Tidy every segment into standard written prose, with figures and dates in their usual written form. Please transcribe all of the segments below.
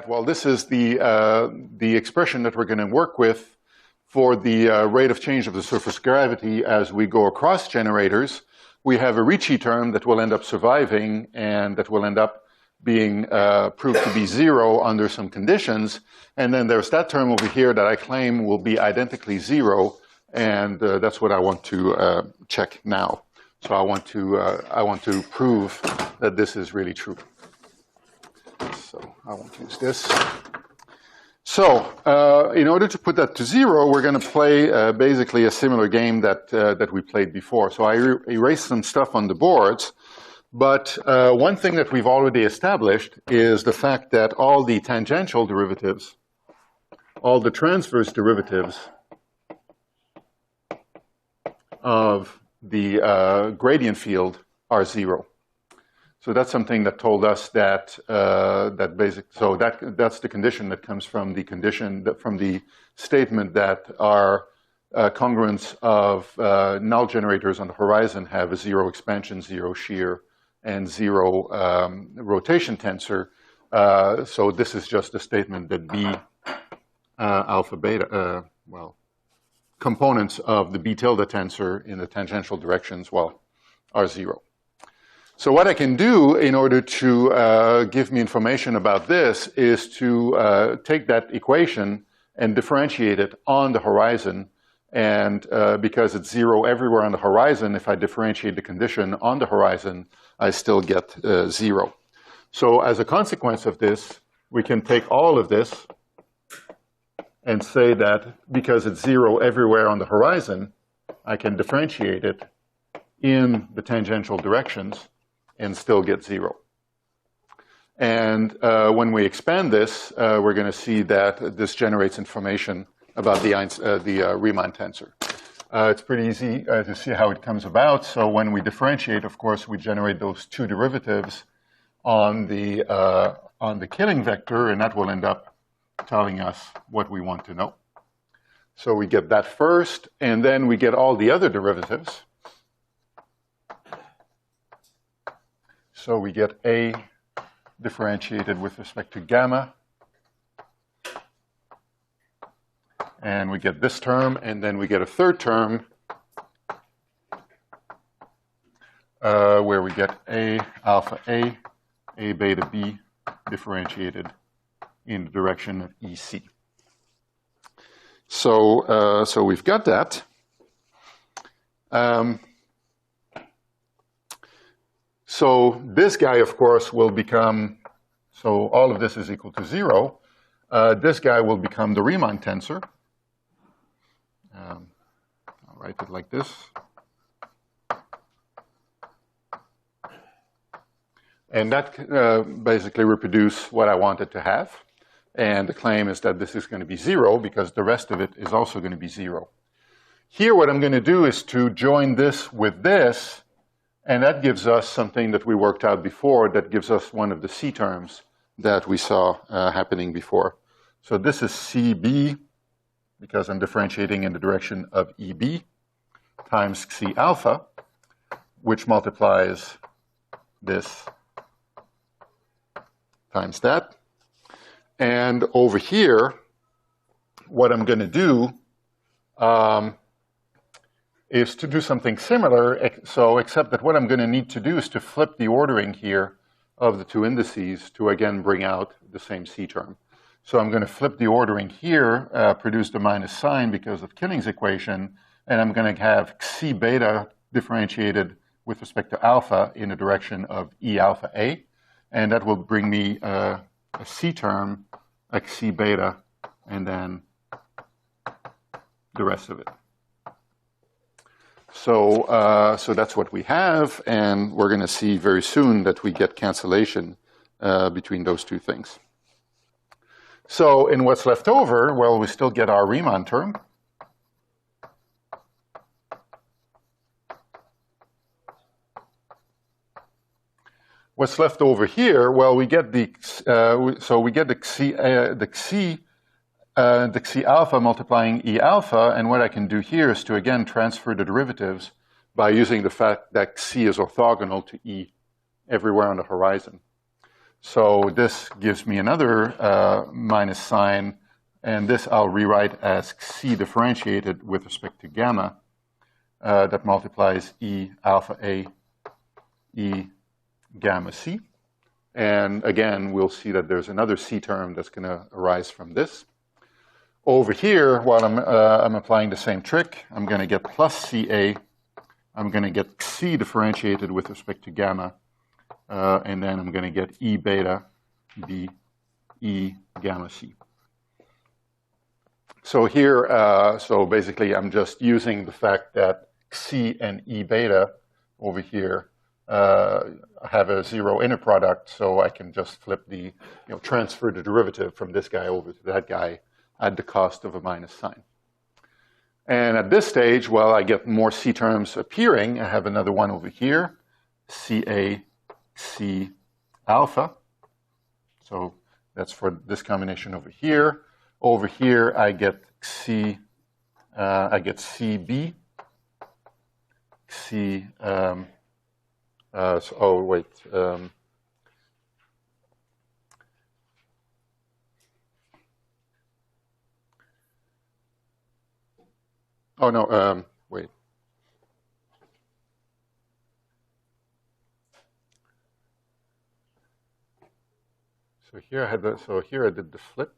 Well, this is the expression that we're going to work with for the rate of change of the surface gravity as we go across generators. We have a Ricci term that will end up surviving and that will end up being proved to be zero under some conditions. And then there's that term over here that I claim will be identically zero, and that's what I want to check now. So I want to prove that this is really true. So I won't use this. So in order to put that to zero, we're going to play basically a similar game that we played before. So I erased some stuff on the boards, but one thing that we've already established is the fact that all the tangential derivatives, all the transverse derivatives of the gradient field are zero. So that's something that told us that that's the condition that comes from the from the statement that our congruence of null generators on the horizon have a zero expansion, zero shear, and zero rotation tensor. So this is just a statement that B alpha beta, components of the B tilde tensor in the tangential directions, are zero. So what I can do in order to give me information about this is to take that equation and differentiate it on the horizon. And because it's zero everywhere on the horizon, if I differentiate the condition on the horizon, I still get zero. So as a consequence of this, we can take all of this and say that because it's zero everywhere on the horizon, I can differentiate it in the tangential directions and still get zero. And when we expand this, we're going to see that this generates information about the Riemann tensor. It's pretty easy to see how it comes about. So when we differentiate, of course, we generate those two derivatives on the Killing vector, and that will end up telling us what we want to know. So we get that first, and then we get all the other derivatives. So we get A differentiated with respect to gamma. And we get this term, and then we get a third term where we get A alpha A beta B differentiated in the direction of EC. So we've got that. So this guy, of course, will become, so all of this is equal to zero. This guy will become the Riemann tensor. I'll write it like this. And that basically reproduces what I wanted to have. And the claim is that this is going to be zero because the rest of it is also going to be zero. Here, what I'm going to do is to join this with this, and that gives us something that we worked out before that gives us one of the C terms that we saw happening before. So this is CB, because I'm differentiating in the direction of EB, times C alpha, which multiplies this times that. And over here, what I'm going to do is to do something similar, except that what I'm going to need to do is to flip the ordering here of the two indices to again bring out the same C term. So I'm going to flip the ordering here, produce the minus sign because of Killing's equation, and I'm going to have C beta differentiated with respect to alpha in the direction of E alpha A, and that will bring me a C term, like C beta, and then the rest of it. So, so that's what we have, and we're going to see very soon that we get cancellation between those two things. So in what's left over, well, we still get our Riemann term. What's left over here? Well, we get the C alpha multiplying E alpha, and what I can do here is to again transfer the derivatives by using the fact that C is orthogonal to E everywhere on the horizon. So this gives me another minus sign, and this I'll rewrite as C differentiated with respect to gamma. That multiplies E alpha A, E gamma C. And again, we'll see that there's another C term that's going to arise from this. Over here, while I'm applying the same trick, I'm going to get plus CA. I'm going to get C differentiated with respect to gamma. And then I'm going to get E beta B E gamma C. So here, so basically I'm just using the fact that C and E beta over here have a zero inner product, so I can just flip the, transfer the derivative from this guy over to that guy at the cost of a minus sign. And at this stage, while I get more C terms appearing, I have another one over here, CA, C alpha. So that's for this combination over here. Over here, I get CB, C, oh wait, oh no, wait. So here I had the, so here I did the flip.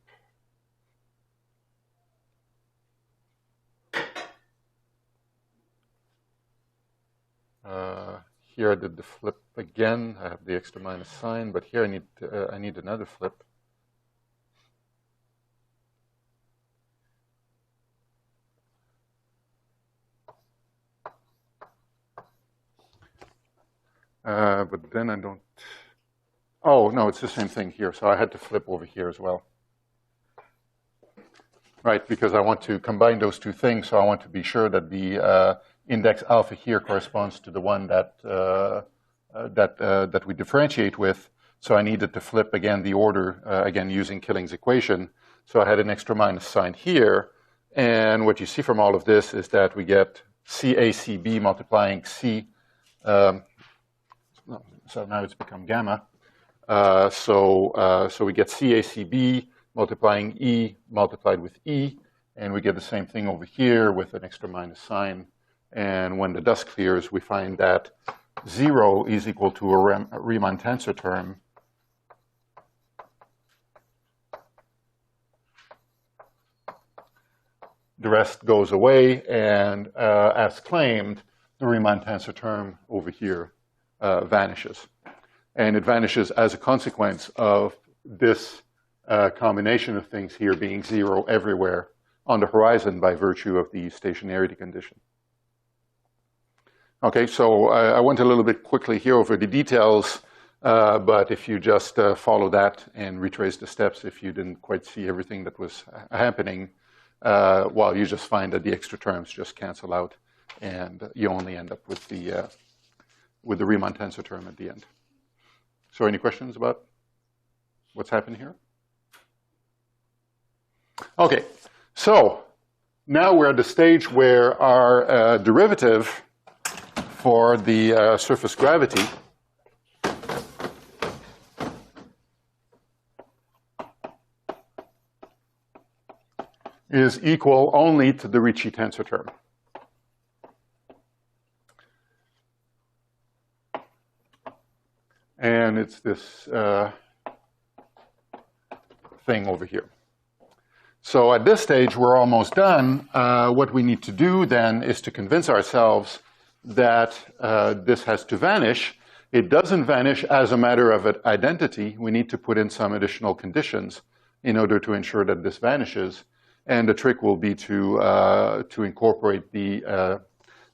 Here I did the flip again. I have the extra minus sign, but here I need another flip. But then I don't. Oh no, it's the same thing here. So I had to flip over here as well. Right, because I want to combine those two things. So I want to be sure that the index alpha here corresponds to the one that that we differentiate with. So I needed to flip again the order, again using Killing's equation. So I had an extra minus sign here. And what you see from all of this is that we get CACB multiplying C. So now it's become gamma. So we get CACB multiplying E multiplied with E. And we get the same thing over here with an extra minus sign. And when the dust clears, we find that 0 is equal to a Riemann tensor term. The rest goes away, and as claimed, the Riemann tensor term over here vanishes. And it vanishes as a consequence of this combination of things here being 0 everywhere on the horizon by virtue of the stationarity condition. Okay, so I went a little bit quickly here over the details, but if you just follow that and retrace the steps, if you didn't quite see everything that was happening, well, you just find that the extra terms just cancel out, and you only end up with the Riemann tensor term at the end. So any questions about what's happened here? Okay, so now we're at the stage where our derivative for the surface gravity is equal only to the Ricci tensor term. And it's this thing over here. So at this stage, we're almost done. What we need to do then is to convince ourselves that this has to vanish. It doesn't vanish as a matter of identity. We need to put in some additional conditions in order to ensure that this vanishes. And the trick will be to incorporate the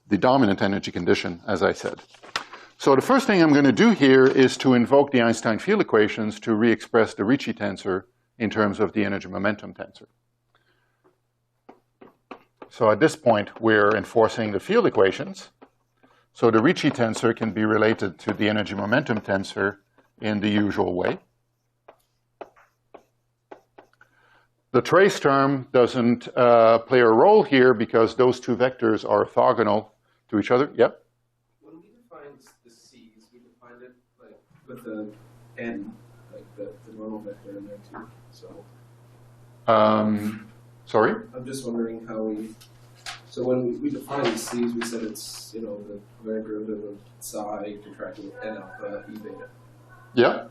dominant energy condition, as I said. So the first thing I'm going to do here is to invoke the Einstein field equations to re-express the Ricci tensor in terms of the energy momentum tensor. So at this point, we're enforcing the field equations. So the Ricci tensor can be related to the energy momentum tensor in the usual way. The trace term doesn't play a role here because those two vectors are orthogonal to each other. Yep? When we define the C's, we define it like with the n, like orthogonal vector in there too. So. Sorry? I'm just wondering how so when we define these C's, we said it's, the covariant derivative of psi contracting with n alpha e beta. Yeah.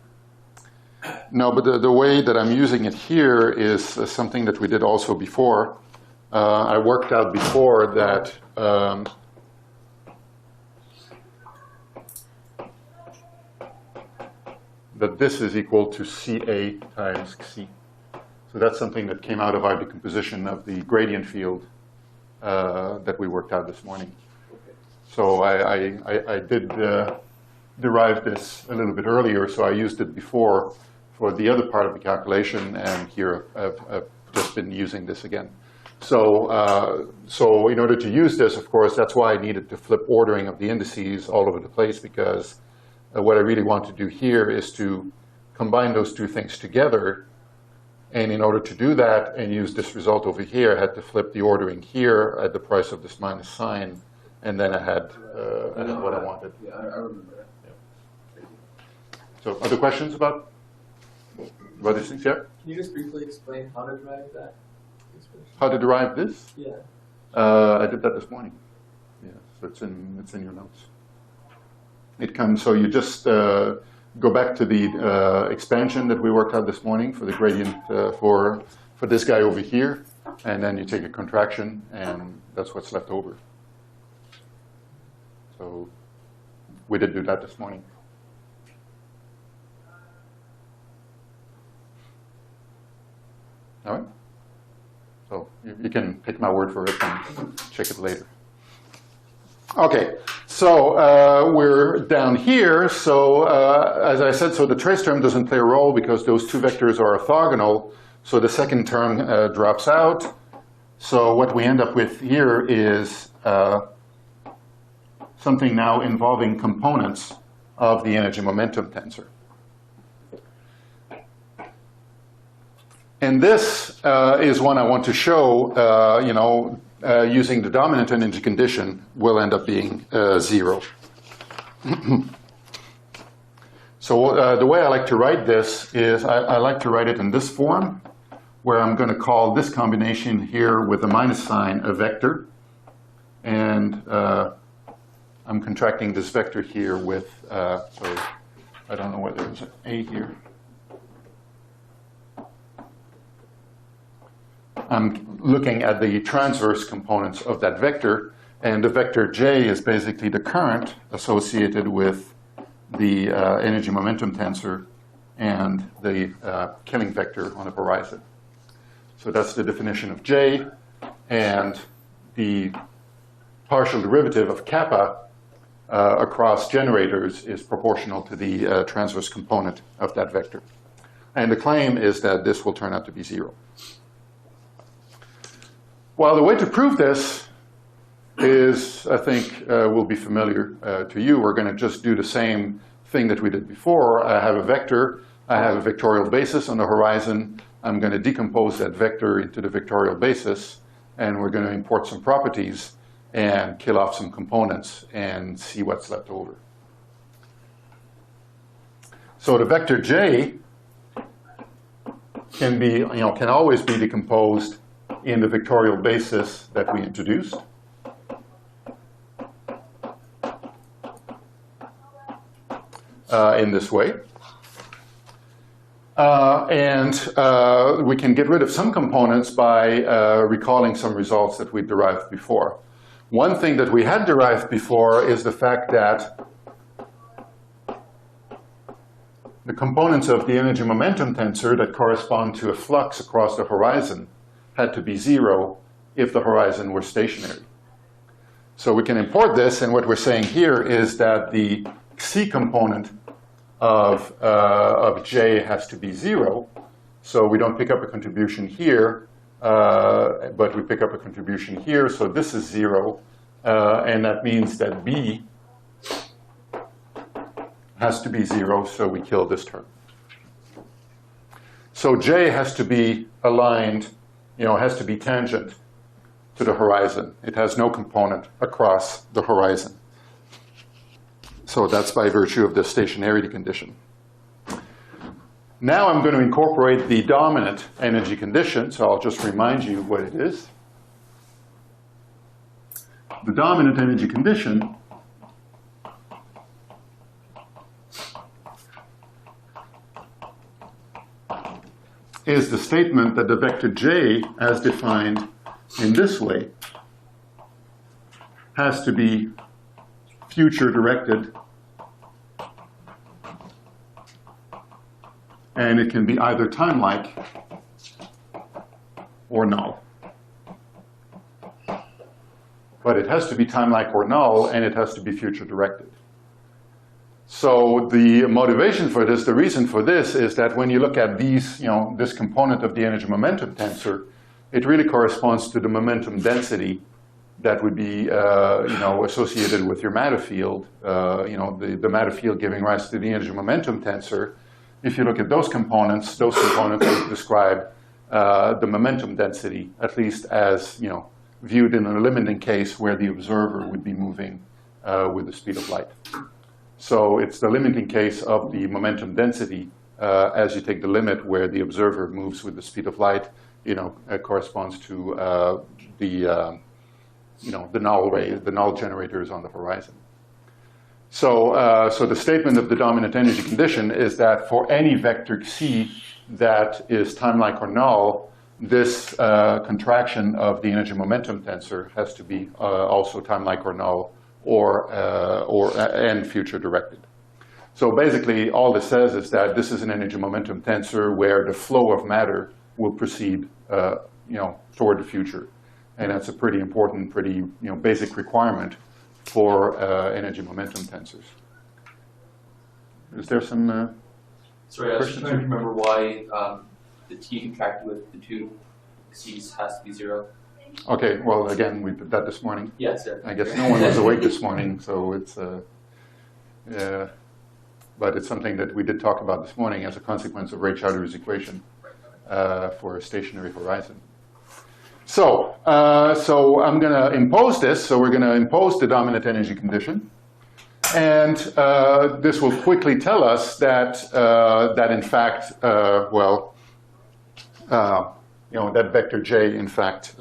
No, but the way that I'm using it here is something that we did also before. I worked out before that that this is equal to Ca times C. So that's something that came out of our decomposition of the gradient field that we worked out this morning. So I did derive this a little bit earlier, so I used it before for the other part of the calculation, and here I've just been using this again. So in order to use this, of course, that's why I needed to flip ordering of the indices all over the place, because what I really want to do here is to combine those two things together. And in order to do that and use this result over here, I had to flip the ordering here at the price of this minus sign, and then I had what I wanted. Yeah, I remember that. Yeah. So other questions about these things? Yeah? Can you just briefly explain how to derive that? How to derive this? Yeah. I did that this morning. Yeah, so it's in your notes. It comes, so you just go back to the expansion that we worked out this morning for the gradient for this guy over here, and then you take a contraction, and that's what's left over. So we did do that this morning. All right? So you can take my word for it and check it later. Okay, so we're down here. So as I said, so the trace term doesn't play a role because those two vectors are orthogonal. So the second term drops out. So what we end up with here is something now involving components of the energy momentum tensor. And this is one I want to show, using the dominant energy condition will end up being 0. So the way I like to write this is I like to write it in this form, where I'm going to call this combination here with a minus sign a vector. And I'm contracting this vector here with, so I don't know whether there's an A here. I'm looking at the transverse components of that vector, and the vector J is basically the current associated with the energy momentum tensor and the killing vector on the horizon. So that's the definition of J, and the partial derivative of kappa across generators is proportional to the transverse component of that vector. And the claim is that this will turn out to be 0. Well, the way to prove this is, I think, will be familiar to you. We're going to just do the same thing that we did before. I have a vector. I have a vectorial basis on the horizon. I'm going to decompose that vector into the vectorial basis, and we're going to import some properties and kill off some components and see what's left over. So the vector J can always be decomposed in the vectorial basis that we introduced. In this way. We can get rid of some components by recalling some results that we derived before. One thing that we had derived before is the fact that the components of the energy momentum tensor that correspond to a flux across the horizon had to be 0 if the horizon were stationary. So we can import this, and what we're saying here is that the C component of J has to be 0. So we don't pick up a contribution here, but we pick up a contribution here. So this is 0, and that means that B has to be 0, so we kill this term. So J has to be aligned, has to be tangent to the horizon. It has no component across the horizon. So that's by virtue of the stationarity condition. Now I'm going to incorporate the dominant energy condition, so I'll just remind you what it is. The dominant energy condition is the statement that the vector j, as defined in this way, has to be future-directed, and it can be either time-like or null. But it has to be time-like or null, and it has to be future-directed. So the motivation for this, the reason for this, is that when you look at these, this component of the energy momentum tensor, it really corresponds to the momentum density that would be, associated with your matter field. The matter field giving rise to the energy momentum tensor. If you look at those components would describe the momentum density, at least as viewed in a limiting case where the observer would be moving with the speed of light. So it's the limiting case of the momentum density as you take the limit where the observer moves with the speed of light, corresponds to the null generators on the horizon. So the statement of the dominant energy condition is that for any vector c that is time-like or null, this contraction of the energy momentum tensor has to be also time-like or null, and future-directed. So basically, all this says is that this is an energy momentum tensor where the flow of matter will proceed, toward the future, and that's a pretty important, pretty basic requirement for energy momentum tensors. Is there some? Sorry, I was just trying to remember why the t contracted with the two c's has to be 0. Okay, well, again, we did that this morning. Yes, sir. I guess no one was awake this morning, so it's, but it's something that we did talk about this morning as a consequence of Raychowdhury's equation for a stationary horizon. So I'm going to impose this. So we're going to impose the dominant energy condition. And this will quickly tell us that, that in fact, that vector j, in fact,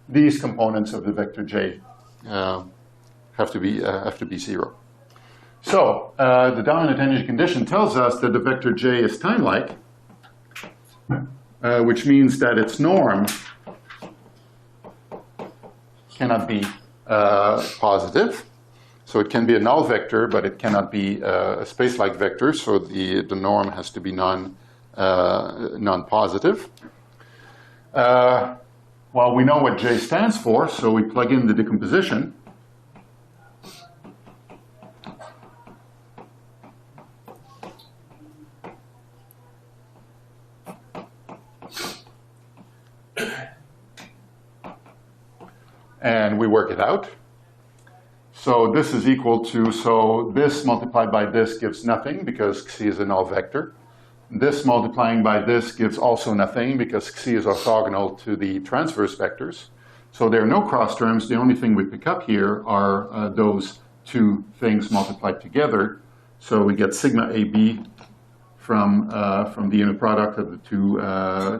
these components of the vector j have to be 0. So the dominant energy condition tells us that the vector j is time-like, which means that its norm cannot be positive. So it can be a null vector, but it cannot be a space-like vector. So the norm has to be non-positive. Well, we know what J stands for, so we plug in the decomposition. And we work it out. So this is equal to, so this multiplied by this gives nothing because Xi is a null vector. This multiplying by this gives also nothing because Xi is orthogonal to the transverse vectors. So there are no cross terms. The only thing we pick up here are those two things multiplied together. So we get sigma AB from the inner product of the two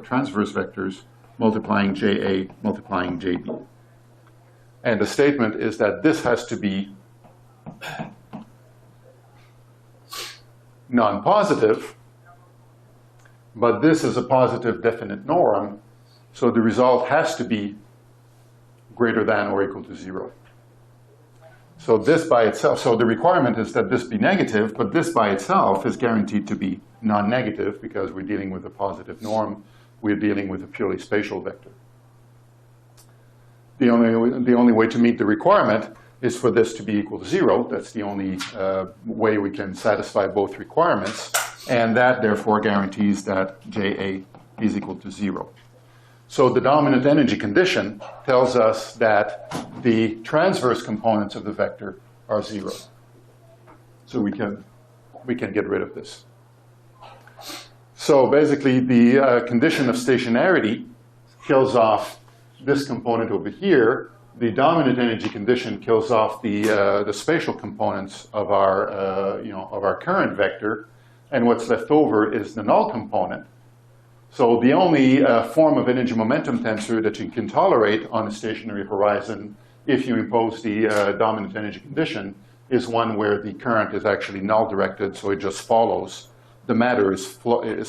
transverse vectors multiplying JA multiplying JB. And the statement is that this has to be non-positive, but this is a positive definite norm, so the result has to be greater than or equal to 0. So this by itself, so the requirement is that this be negative, but this by itself is guaranteed to be non-negative because we're dealing with a positive norm. We're dealing with a purely spatial vector. The only way to meet the requirement is for this to be equal to 0. That's the only way we can satisfy both requirements. And that, therefore, guarantees that JA is equal to 0. So the dominant energy condition tells us that the transverse components of the vector are 0. So we can get rid of this. So basically, the condition of stationarity kills off this component over here. The dominant energy condition kills off the spatial components of our current vector, and what's left over is the null component. So the only form of energy momentum tensor that you can tolerate on a stationary horizon if you impose the dominant energy condition is one where the current is actually null directed, so it just follows. The matter is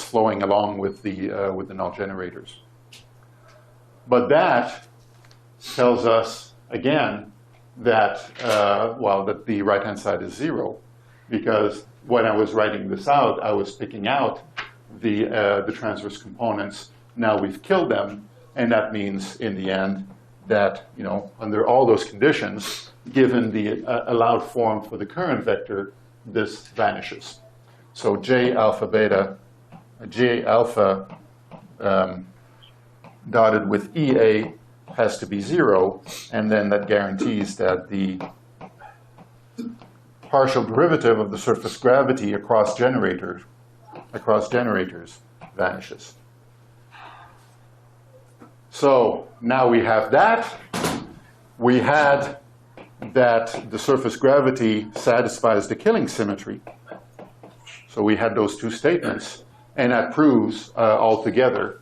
flowing along with the null generators. But that tells us, again, that, that the right-hand side is 0, because when I was writing this out, I was picking out the transverse components. Now we've killed them, and that means, in the end, that under all those conditions, given the allowed form for the current vector, this vanishes. So J alpha dotted with EA has to be 0, and then that guarantees that the partial derivative of the surface gravity across generators vanishes. So now we have that. We had that the surface gravity satisfies the killing symmetry. So we had those two statements, and that proves altogether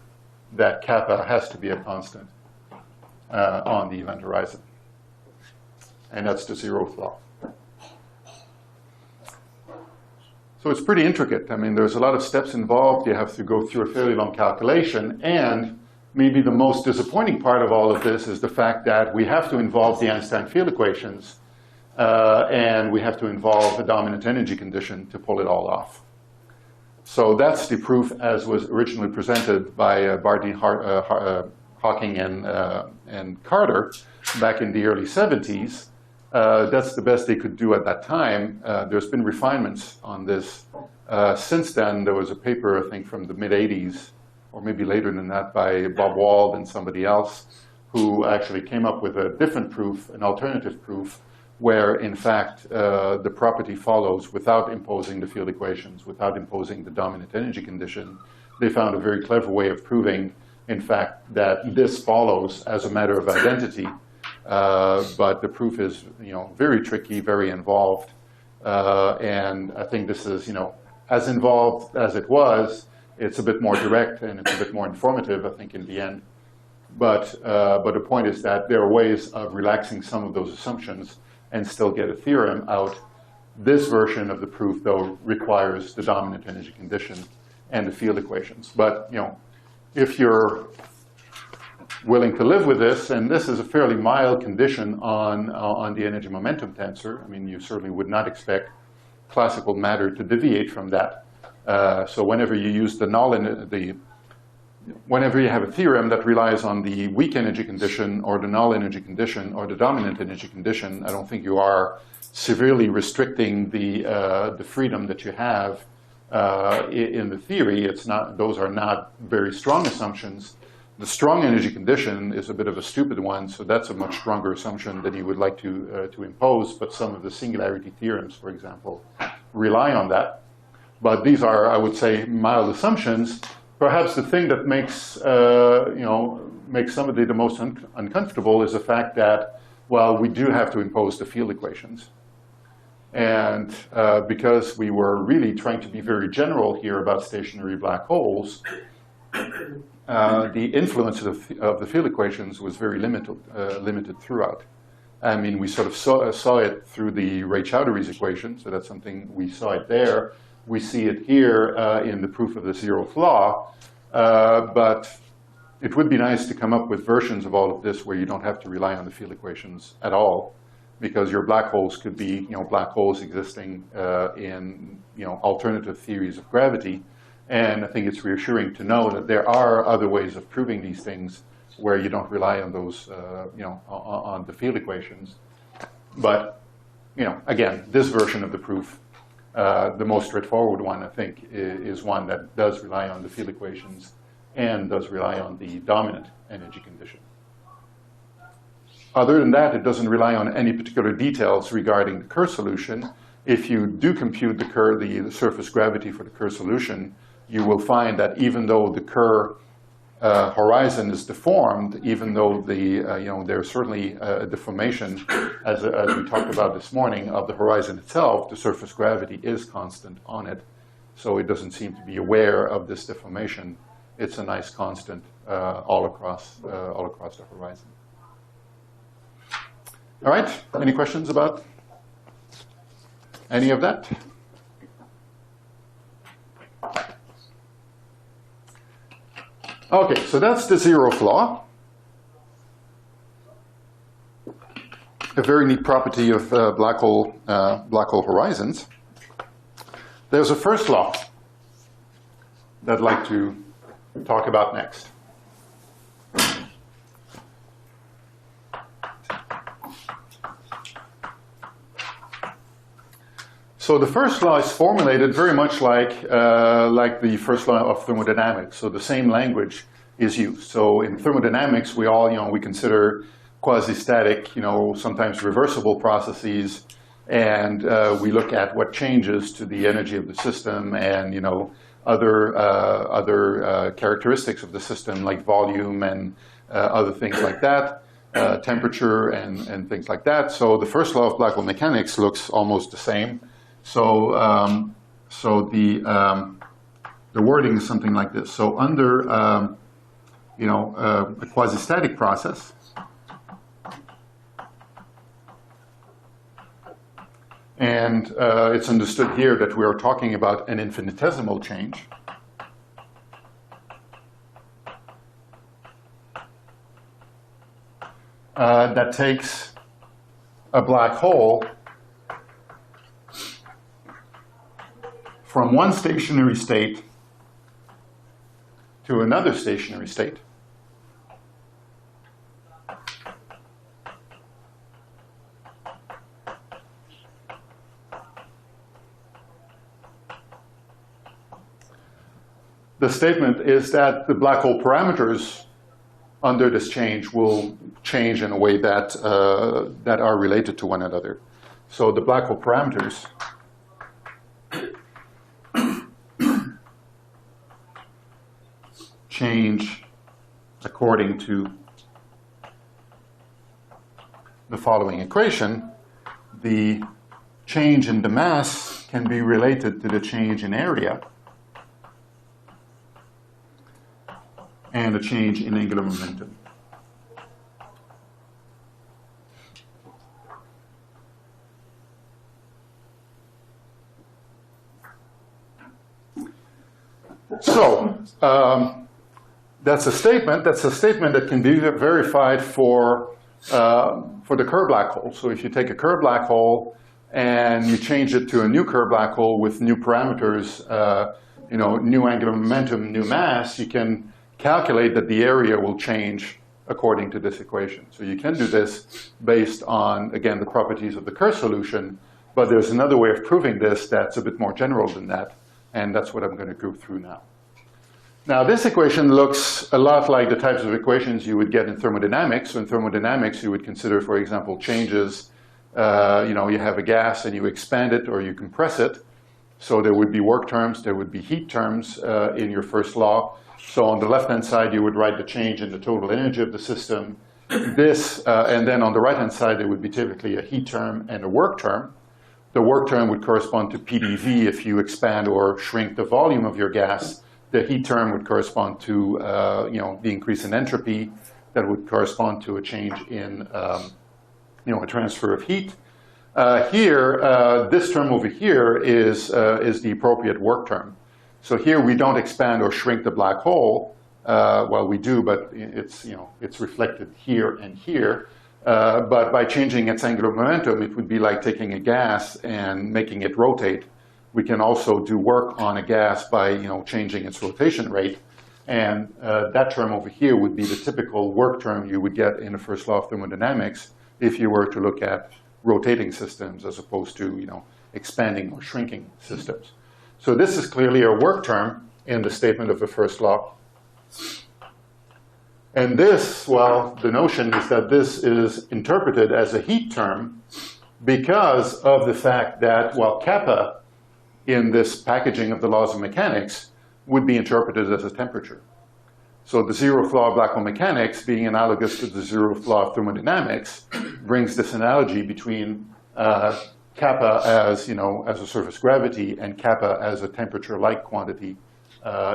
that kappa has to be a constant on the event horizon. And that's the 0th law. So it's pretty intricate. I mean, there's a lot of steps involved. You have to go through a fairly long calculation. And maybe the most disappointing part of all of this is the fact that we have to involve the Einstein field equations, and we have to involve a dominant energy condition to pull it all off. So that's the proof as was originally presented by Barney Hawking and Carter back in the early 70s. That's the best they could do at that time. There's been refinements on this. Since then, there was a paper, I think, from the mid-'80s, or maybe later than that, by Bob Wald and somebody else, who actually came up with a different proof, an alternative proof, where, in fact, the property follows without imposing the field equations, without imposing the dominant energy condition. They found a very clever way of proving, in fact, that this follows as a matter of identity. But the proof is, very tricky, very involved. And I think this is, as involved as it was, it's a bit more direct and it's a bit more informative, I think, in the end. But the point is that there are ways of relaxing some of those assumptions and still get a theorem out. This version of the proof, though, requires the dominant energy condition and the field equations. But, if you're willing to live with this, and this is a fairly mild condition on the energy momentum tensor. I mean, you certainly would not expect classical matter to deviate from that. So whenever you use whenever you have a theorem that relies on the weak energy condition or the null energy condition or the dominant energy condition, I don't think you are severely restricting the freedom that you have in the theory. Those are not very strong assumptions. The strong energy condition is a bit of a stupid one, so that's a much stronger assumption than you would like to impose. But some of the singularity theorems, for example, rely on that. But these are, I would say, mild assumptions. Perhaps the thing that makes makes somebody the most uncomfortable is the fact that, well, we do have to impose the field equations. And because we were really trying to be very general here about stationary black holes, the influence of the field equations was very limited throughout. I mean, we sort of saw it through the Ray-Chowdhury's equation, so that's something we saw it there. We see it here in the proof of the 0th law, but it would be nice to come up with versions of all of this where you don't have to rely on the field equations at all, because your black holes could be, black holes existing in, alternative theories of gravity. And I think it's reassuring to know that there are other ways of proving these things where you don't rely on those, on the field equations. But, again, this version of the proof, the most straightforward one, I think, is one that does rely on the field equations and does rely on the dominant energy condition. Other than that, it doesn't rely on any particular details regarding the Kerr solution. If you do compute the surface gravity for the Kerr solution, you will find that even though the Kerr horizon is deformed, even though there's certainly a deformation, as we talked about this morning, of the horizon itself, the surface gravity is constant on it. So it doesn't seem to be aware of this deformation. It's a nice constant all across the horizon. All right, any questions about any of that? Okay, so that's the zeroth law. A very neat property of black hole horizons. There's a first law that I'd like to talk about next. So the first law is formulated very much like the first law of thermodynamics. So the same language is used. So in thermodynamics, we consider quasi-static, sometimes reversible processes, and we look at what changes to the energy of the system and other characteristics of the system, like volume and other things like that, temperature and things like that. So the first law of black hole mechanics looks almost the same. So the wording is something like this. So under a quasi-static process, and it's understood here that we are talking about an infinitesimal change. That takes a black hole from one stationary state to another stationary state. The statement is that the black hole parameters under this change will change in a way that, that are related to one another. So the black hole parameters change according to the following equation. The change in the mass can be related to the change in area and a change in angular momentum. So that's a statement. That's a statement that can be verified for the Kerr black hole. So if you take a Kerr black hole and you change it to a new Kerr black hole with new parameters, new angular momentum, new mass, you can calculate that the area will change according to this equation. So you can do this based on, again, the properties of the Kerr solution, but there's another way of proving this that's a bit more general than that, and that's what I'm going to go through now. Now, this equation looks a lot like the types of equations you would get in thermodynamics. So in thermodynamics, you would consider, for example, changes. You have a gas and you expand it or you compress it. So there would be work terms, there would be heat terms in your first law. So on the left-hand side, you would write the change in the total energy of the system. And then on the right-hand side, there would be typically a heat term and a work term. The work term would correspond to PdV if you expand or shrink the volume of your gas. The heat term would correspond to the increase in entropy. That would correspond to a change in a transfer of heat. This term over here is the appropriate work term. So here we don't expand or shrink the black hole. Well, we do, but it's reflected here and here. But by changing its angular momentum, it would be like taking a gas and making it rotate. We can also do work on a gas by changing its rotation rate. And that term over here would be the typical work term you would get in the first law of thermodynamics if you were to look at rotating systems as opposed to expanding or shrinking systems. So this is clearly a work term in the statement of the first law. And this, well, the notion is that this is interpreted as a heat term because of the fact that, well, kappa in this packaging of the laws of mechanics would be interpreted as a temperature. So the zeroth law of black hole mechanics, being analogous to the zeroth law of thermodynamics, brings this analogy between kappa as, as a surface gravity and kappa as a temperature-like quantity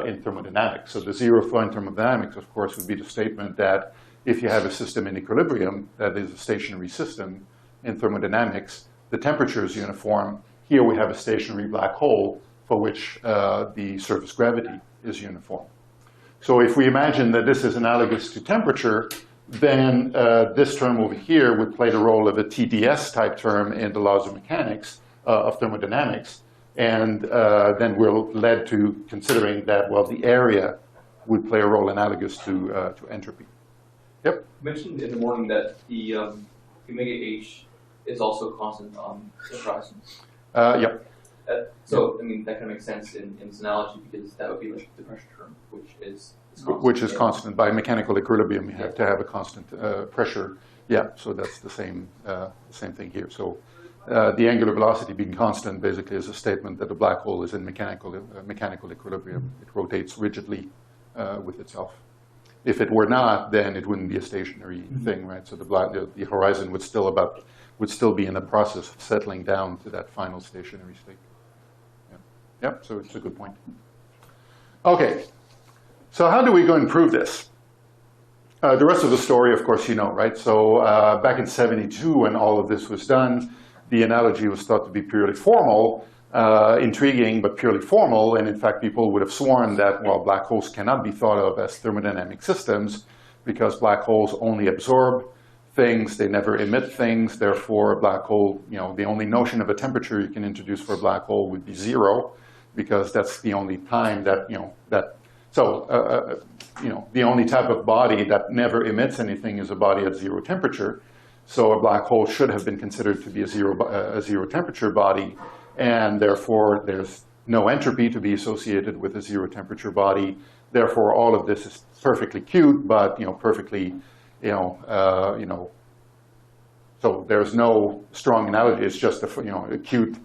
in thermodynamics. So the zero flow in thermodynamics, of course, would be the statement that if you have a system in equilibrium, that is a stationary system in thermodynamics, the temperature is uniform. Here we have a stationary black hole for which the surface gravity is uniform. So if we imagine that this is analogous to temperature, then this term over here would play the role of a TdS type term in the laws of mechanics, of thermodynamics. And then we're led to considering that, well, the area would play a role analogous to entropy. Yep? You mentioned in the morning that the omega h is also constant on the horizon. Yep. So, I mean, that kind of makes sense in this analogy because that would be like the pressure term, which is constant. Which is constant. By mechanical equilibrium, you have to have a constant pressure. Yeah, so that's the same thing here. So the angular velocity being constant basically is a statement that the black hole is in mechanical equilibrium. It rotates rigidly with itself. If it were not, then it wouldn't be a stationary thing, right? So the horizon would still be in the process of settling down to that final stationary state. Yep, so it's a good point. Okay, so how do we go and prove this? The rest of the story, of course, you know, right? So back in '72, when all of this was done, the analogy was thought to be purely formal, intriguing, but purely formal. And in fact, people would have sworn that, well, black holes cannot be thought of as thermodynamic systems because black holes only absorb things, they never emit things. Therefore, a black hole, the only notion of a temperature you can introduce for a black hole would be 0, because that's the only time that, the only type of body that never emits anything is a body at 0 temperature. So a black hole should have been considered to be a zero temperature body, and therefore there's no entropy to be associated with a 0 temperature body. Therefore, all of this is perfectly cute, but perfectly, so there's no strong analogy. It's just a cute,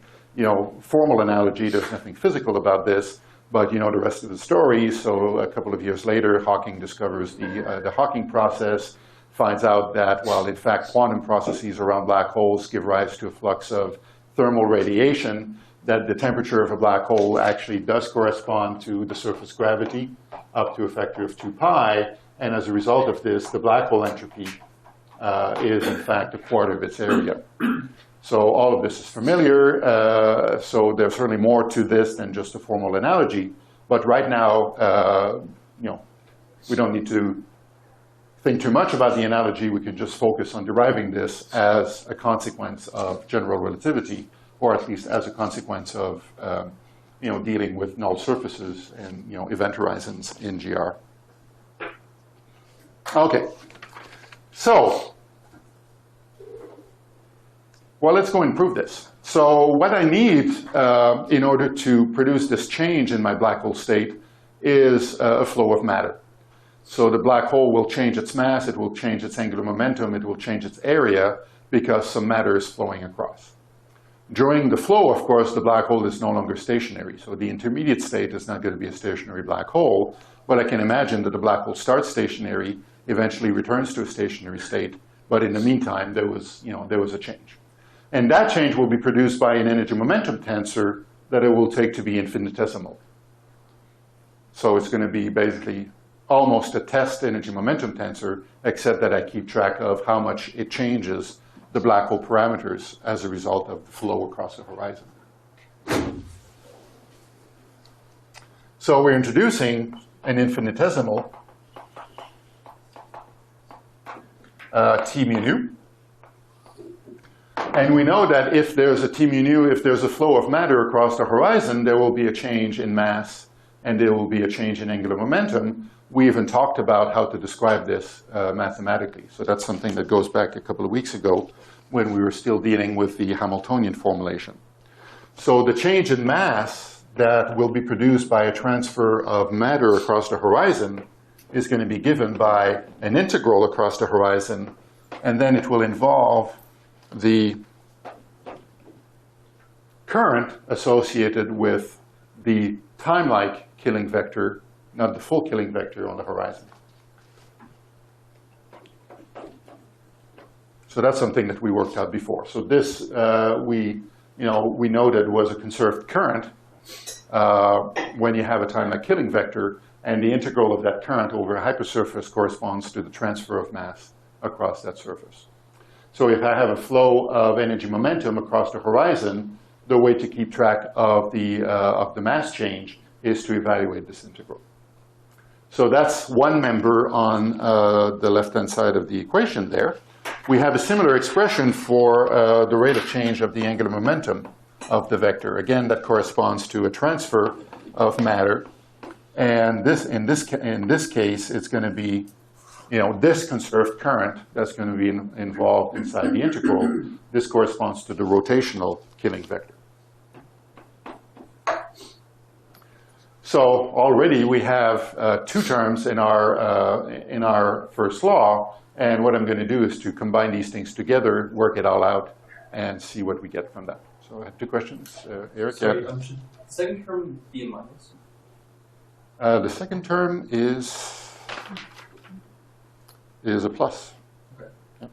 formal analogy. There's nothing physical about this, but the rest of the story. So a couple of years later, Hawking discovers the Hawking process, finds out that, well, in fact, quantum processes around black holes give rise to a flux of thermal radiation, that the temperature of a black hole actually does correspond to the surface gravity up to a factor of 2 pi. And as a result of this, the black hole entropy is, in fact, a quarter of its area. So all of this is familiar. So there's certainly more to this than just a formal analogy. But right now, we don't need to think too much about the analogy. We can just focus on deriving this as a consequence of general relativity, or at least as a consequence of dealing with null surfaces and event horizons in GR. Okay, so well, let's go and prove this. So what I need in order to produce this change in my black hole state is a flow of matter. So the black hole will change its mass, it will change its angular momentum, it will change its area because some matter is flowing across. During the flow, of course, the black hole is no longer stationary. So the intermediate state is not going to be a stationary black hole, but I can imagine that the black hole starts stationary, eventually returns to a stationary state, but in the meantime, there was a change. And that change will be produced by an energy momentum tensor that it will take to be infinitesimal. So it's going to be basically almost a test energy momentum tensor, except that I keep track of how much it changes the black hole parameters as a result of the flow across the horizon. So we're introducing an infinitesimal T mu nu. And we know that if there's a T mu nu, if there's a flow of matter across the horizon, there will be a change in mass and there will be a change in angular momentum. We even talked about how to describe this mathematically. So that's something that goes back a couple of weeks ago when we were still dealing with the Hamiltonian formulation. So the change in mass that will be produced by a transfer of matter across the horizon is going to be given by an integral across the horizon, and then it will involve the current associated with the time-like killing vector, not the full killing vector on the horizon. So that's something that we worked out before. So this, we we noted was a conserved current when you have a time-like killing vector, and the integral of that current over a hypersurface corresponds to the transfer of mass across that surface. So if I have a flow of energy momentum across the horizon, the way to keep track of the mass change is to evaluate this integral. So that's one member on the left-hand side of the equation there. We have a similar expression for the rate of change of the angular momentum of the vector. Again, that corresponds to a transfer of matter. And in this case, it's going to be this conserved current that's going to be involved inside the integral. This corresponds to the rotational killing vector. So already we have two terms in our first law, and what I'm going to do is to combine these things together, work it all out, and see what we get from that. So I have two questions. Eric? Sorry, should the second term be in minus? The second term is a plus. Okay. Yep.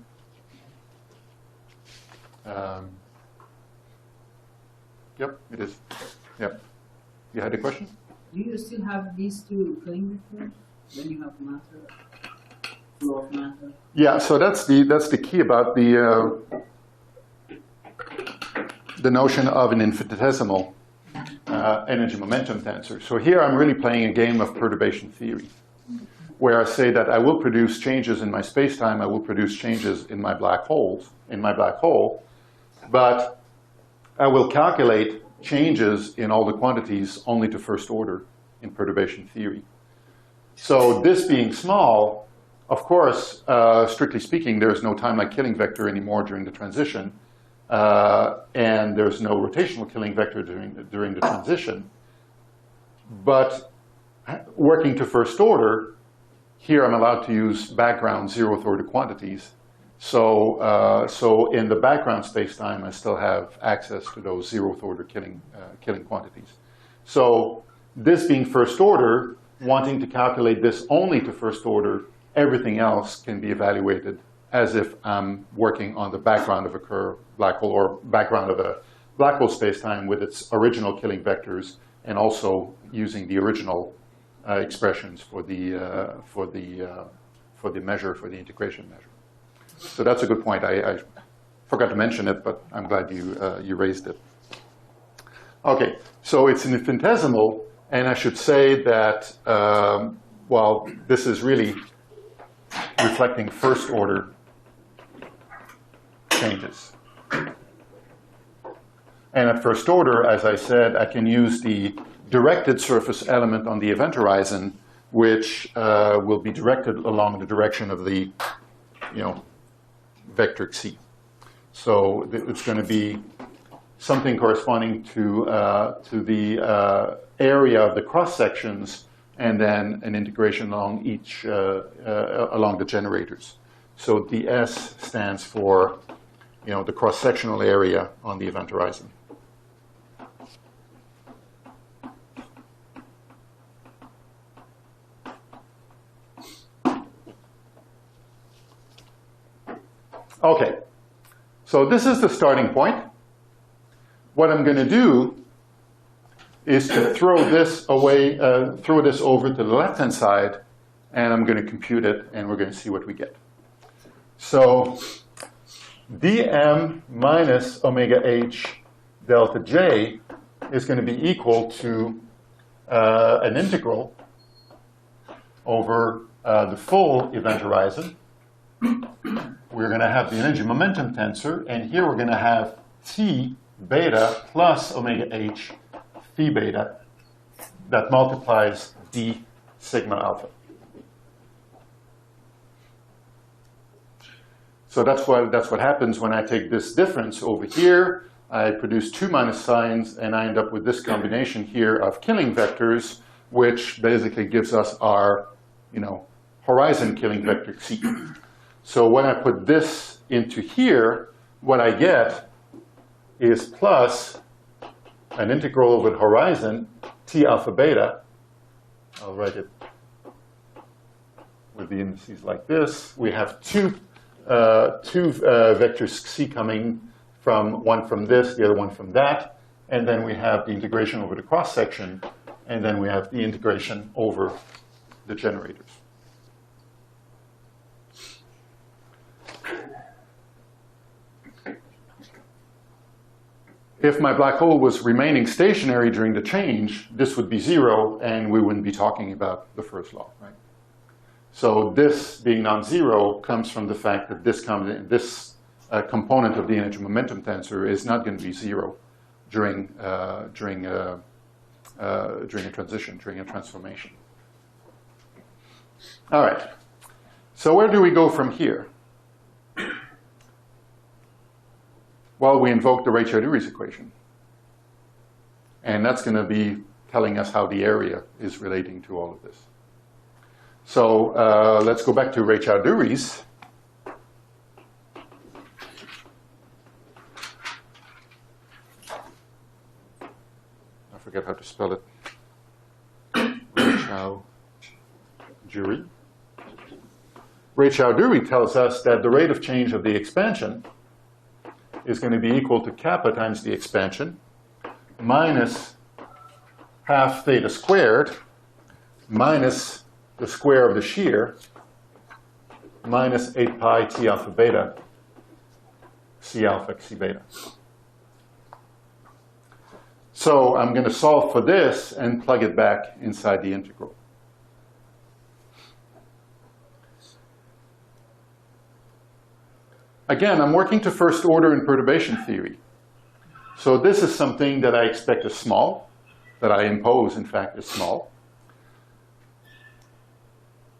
Yep, it is. Yep. You had a question? Do you still have these two killing vectors when you have matter, flow of matter? Yeah, so that's the key about the notion of an infinitesimal energy momentum tensor. So here I'm really playing a game of perturbation theory, where I say that I will produce changes in my space-time, I will produce changes in my black hole, but I will calculate changes in all the quantities only to first order in perturbation theory. So this being small, of course, strictly speaking, there's no time-like killing vector anymore during the transition, and there's no rotational killing vector during the transition. But working to first order, here I'm allowed to use background zeroth order quantities. So in the background space-time, I still have access to those zeroth order killing quantities. So this being first order, wanting to calculate this only to first order, everything else can be evaluated as if I'm working on the background of a black hole, or background of a black hole space-time with its original killing vectors, and also using the original expressions for the measure, for the integration measure. So that's a good point. I forgot to mention it, but I'm glad you raised it. Okay, so it's an infinitesimal, and I should say that, well, this is really reflecting first order changes. And at first order, as I said, I can use the directed surface element on the event horizon, which will be directed along the direction of the, vector c. So it's going to be something corresponding to the area of the cross sections, and then an integration along each along the generators. So ds stands for the cross sectional area on the event horizon. Okay, so this is the starting point. What I'm going to do is to throw this away, throw this over to the left-hand side, and I'm going to compute it, and we're going to see what we get. So dm minus omega h delta j is going to be equal to an integral over the full event horizon. We're going to have the energy momentum tensor, and here we're going to have T beta plus omega h phi beta that multiplies d sigma alpha. So that's what happens when I take this difference over here. I produce two minus signs, and I end up with this combination here of killing vectors, which basically gives us our horizon killing vector c. So when I put this into here, what I get is plus an integral over the horizon, T alpha beta. I'll write it with the indices like this. We have two vectors c coming one from this, the other one from that, and then we have the integration over the cross-section, and then we have the integration over the generators. If my black hole was remaining stationary during the change, this would be 0, and we wouldn't be talking about the first law, right? So this being non-zero comes from the fact that this component of the energy momentum tensor is not going to be 0 during a transition, during a transformation. All right. So where do we go from here? Well, we invoke the Ray-Chardouri's equation. And that's going to be telling us how the area is relating to all of this. So let's go back to Ray-Chardouri's. I forget how to spell it. Ray-Chardouri. Ray-Chardouri tells us that the rate of change of the expansion is going to be equal to kappa times the expansion minus half theta squared minus the square of the shear minus 8 pi T alpha beta C alpha C beta. So I'm going to solve for this and plug it back inside the integral. Again, I'm working to first order in perturbation theory. So this is something that I expect is small, that I impose, in fact, is small.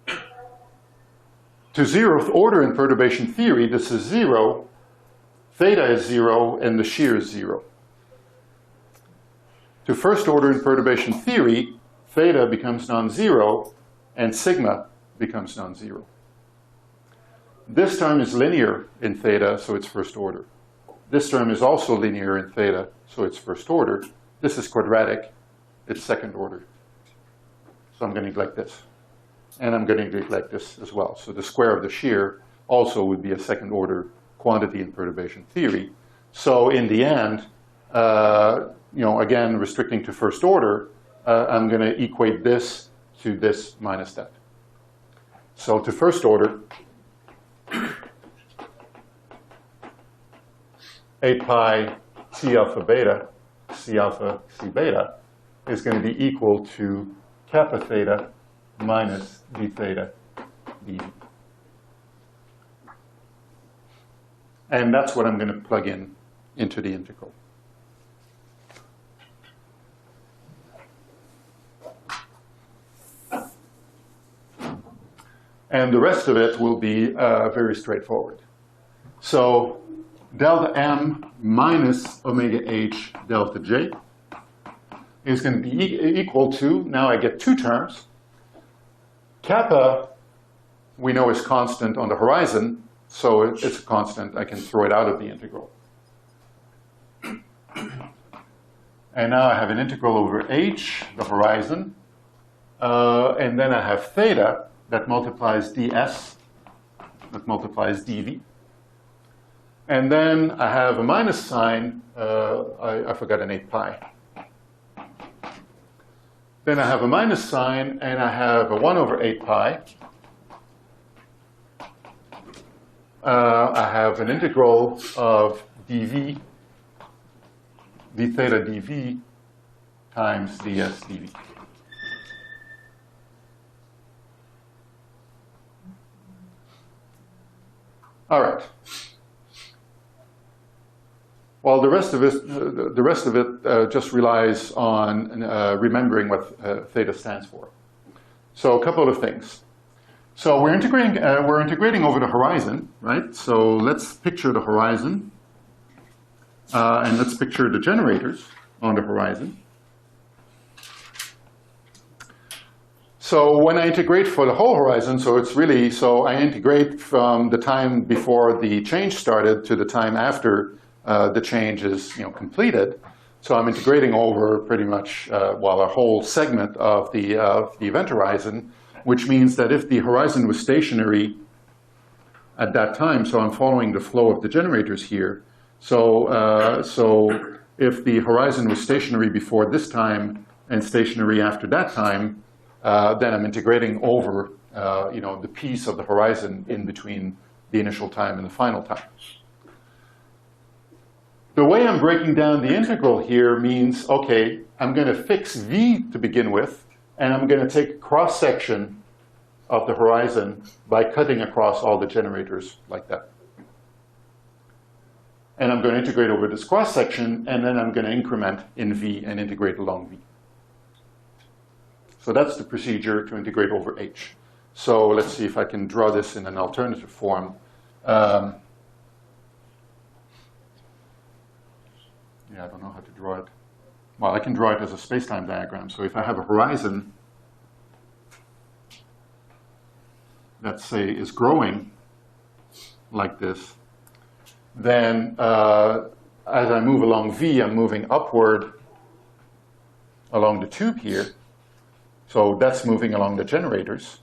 To zeroth order in perturbation theory, this is 0, theta is 0, and the shear is 0. To first order in perturbation theory, theta becomes non-zero, and sigma becomes non-zero. This term is linear in theta, so it's first order. This term is also linear in theta, so it's first order. This is quadratic, it's second order. So I'm going to neglect this. And I'm going to neglect this as well. So the square of the shear also would be a second order quantity in perturbation theory. So in the end, again, restricting to first order, I'm going to equate this to this minus that. So to first order, 8 pi T alpha beta, C alpha C beta, is going to be equal to kappa theta minus d theta dv. And that's what I'm going to plug in into the integral. And the rest of it will be very straightforward. So delta m minus omega h delta j is going to be equal to, now I get two terms. Kappa, we know, is constant on the horizon, so it's a constant. I can throw it out of the integral. And now I have an integral over h, the horizon, and then I have theta that multiplies ds, that multiplies dv. And then I have a minus sign, I forgot an 8 pi. Then I have a minus sign, and I have a 1 over 8 pi. I have an integral of dv, d theta dv times ds dv. All right. Well, the rest of it just relies on remembering what theta stands for. So a couple of things. So we're integrating over the horizon, right? So let's picture the horizon, and let's picture the generators on the horizon. So when I integrate for the whole horizon, so I integrate from the time before the change started to the time after the change is completed. So I'm integrating over pretty much, a whole segment of the event horizon, which means that if the horizon was stationary at that time, so I'm following the flow of the generators here, So if the horizon was stationary before this time and stationary after that time, then I'm integrating over the piece of the horizon in between the initial time and the final time. The way I'm breaking down the integral here means, okay, I'm going to fix v to begin with, and I'm going to take a cross-section of the horizon by cutting across all the generators like that. And I'm going to integrate over this cross-section, and then I'm going to increment in v and integrate along v. So that's the procedure to integrate over h. So let's see if I can draw this in an alternative form. Yeah, I don't know how to draw it. Well, I can draw it as a space-time diagram. So if I have a horizon that, say, is growing like this, then as I move along v, I'm moving upward along the tube here. So that's moving along the generators.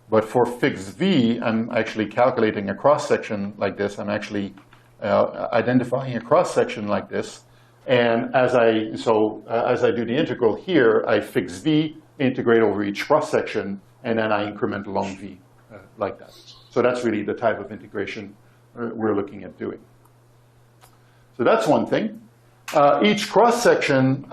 But for fixed v, I'm actually calculating a cross-section like this. I'm actually identifying a cross-section like this. And as I do the integral here, I fix v, integrate over each cross-section, and then I increment along v like that. So that's really the type of integration we're looking at doing. So that's one thing. Each cross-section,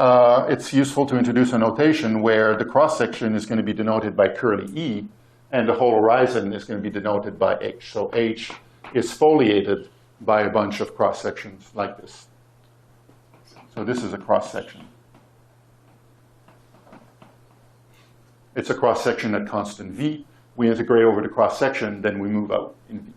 it's useful to introduce a notation where the cross-section is going to be denoted by curly E, and the whole horizon is going to be denoted by H. So H is foliated by a bunch of cross-sections like this. So this is a cross-section. It's a cross-section at constant V. We integrate over the cross-section, then we move out in V.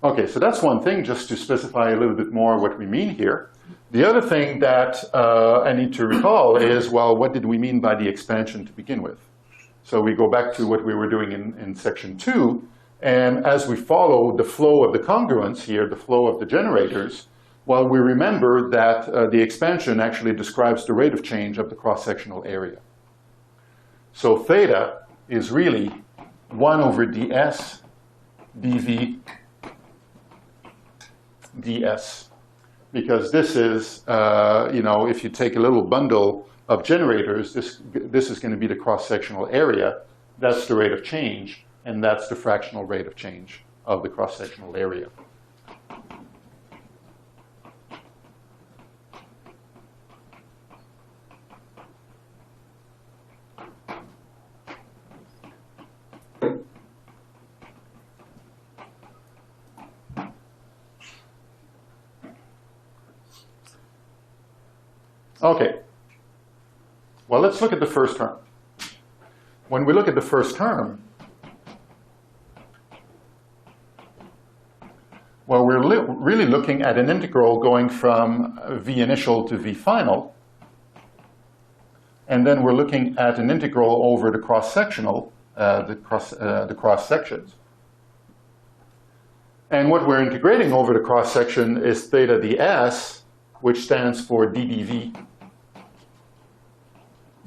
Okay, so that's one thing, just to specify a little bit more what we mean here. The other thing that I need to recall is, well, what did we mean by the expansion to begin with? So we go back to what we were doing in section 2, and as we follow the flow of the congruence here, the flow of the generators, well, we remember that the expansion actually describes the rate of change of the cross-sectional area. So theta is really 1 over ds dv ds. Because this is, if you take a little bundle of generators, this is going to be the cross-sectional area. That's the rate of change, and that's the fractional rate of change of the cross-sectional area. Okay, well, let's look at the first term. When we look at the first term, well, we're really looking at an integral going from v initial to v final, and then we're looking at an integral over the cross-sectional, the cross-sections. And what we're integrating over the cross-section is theta ds, which stands for ddv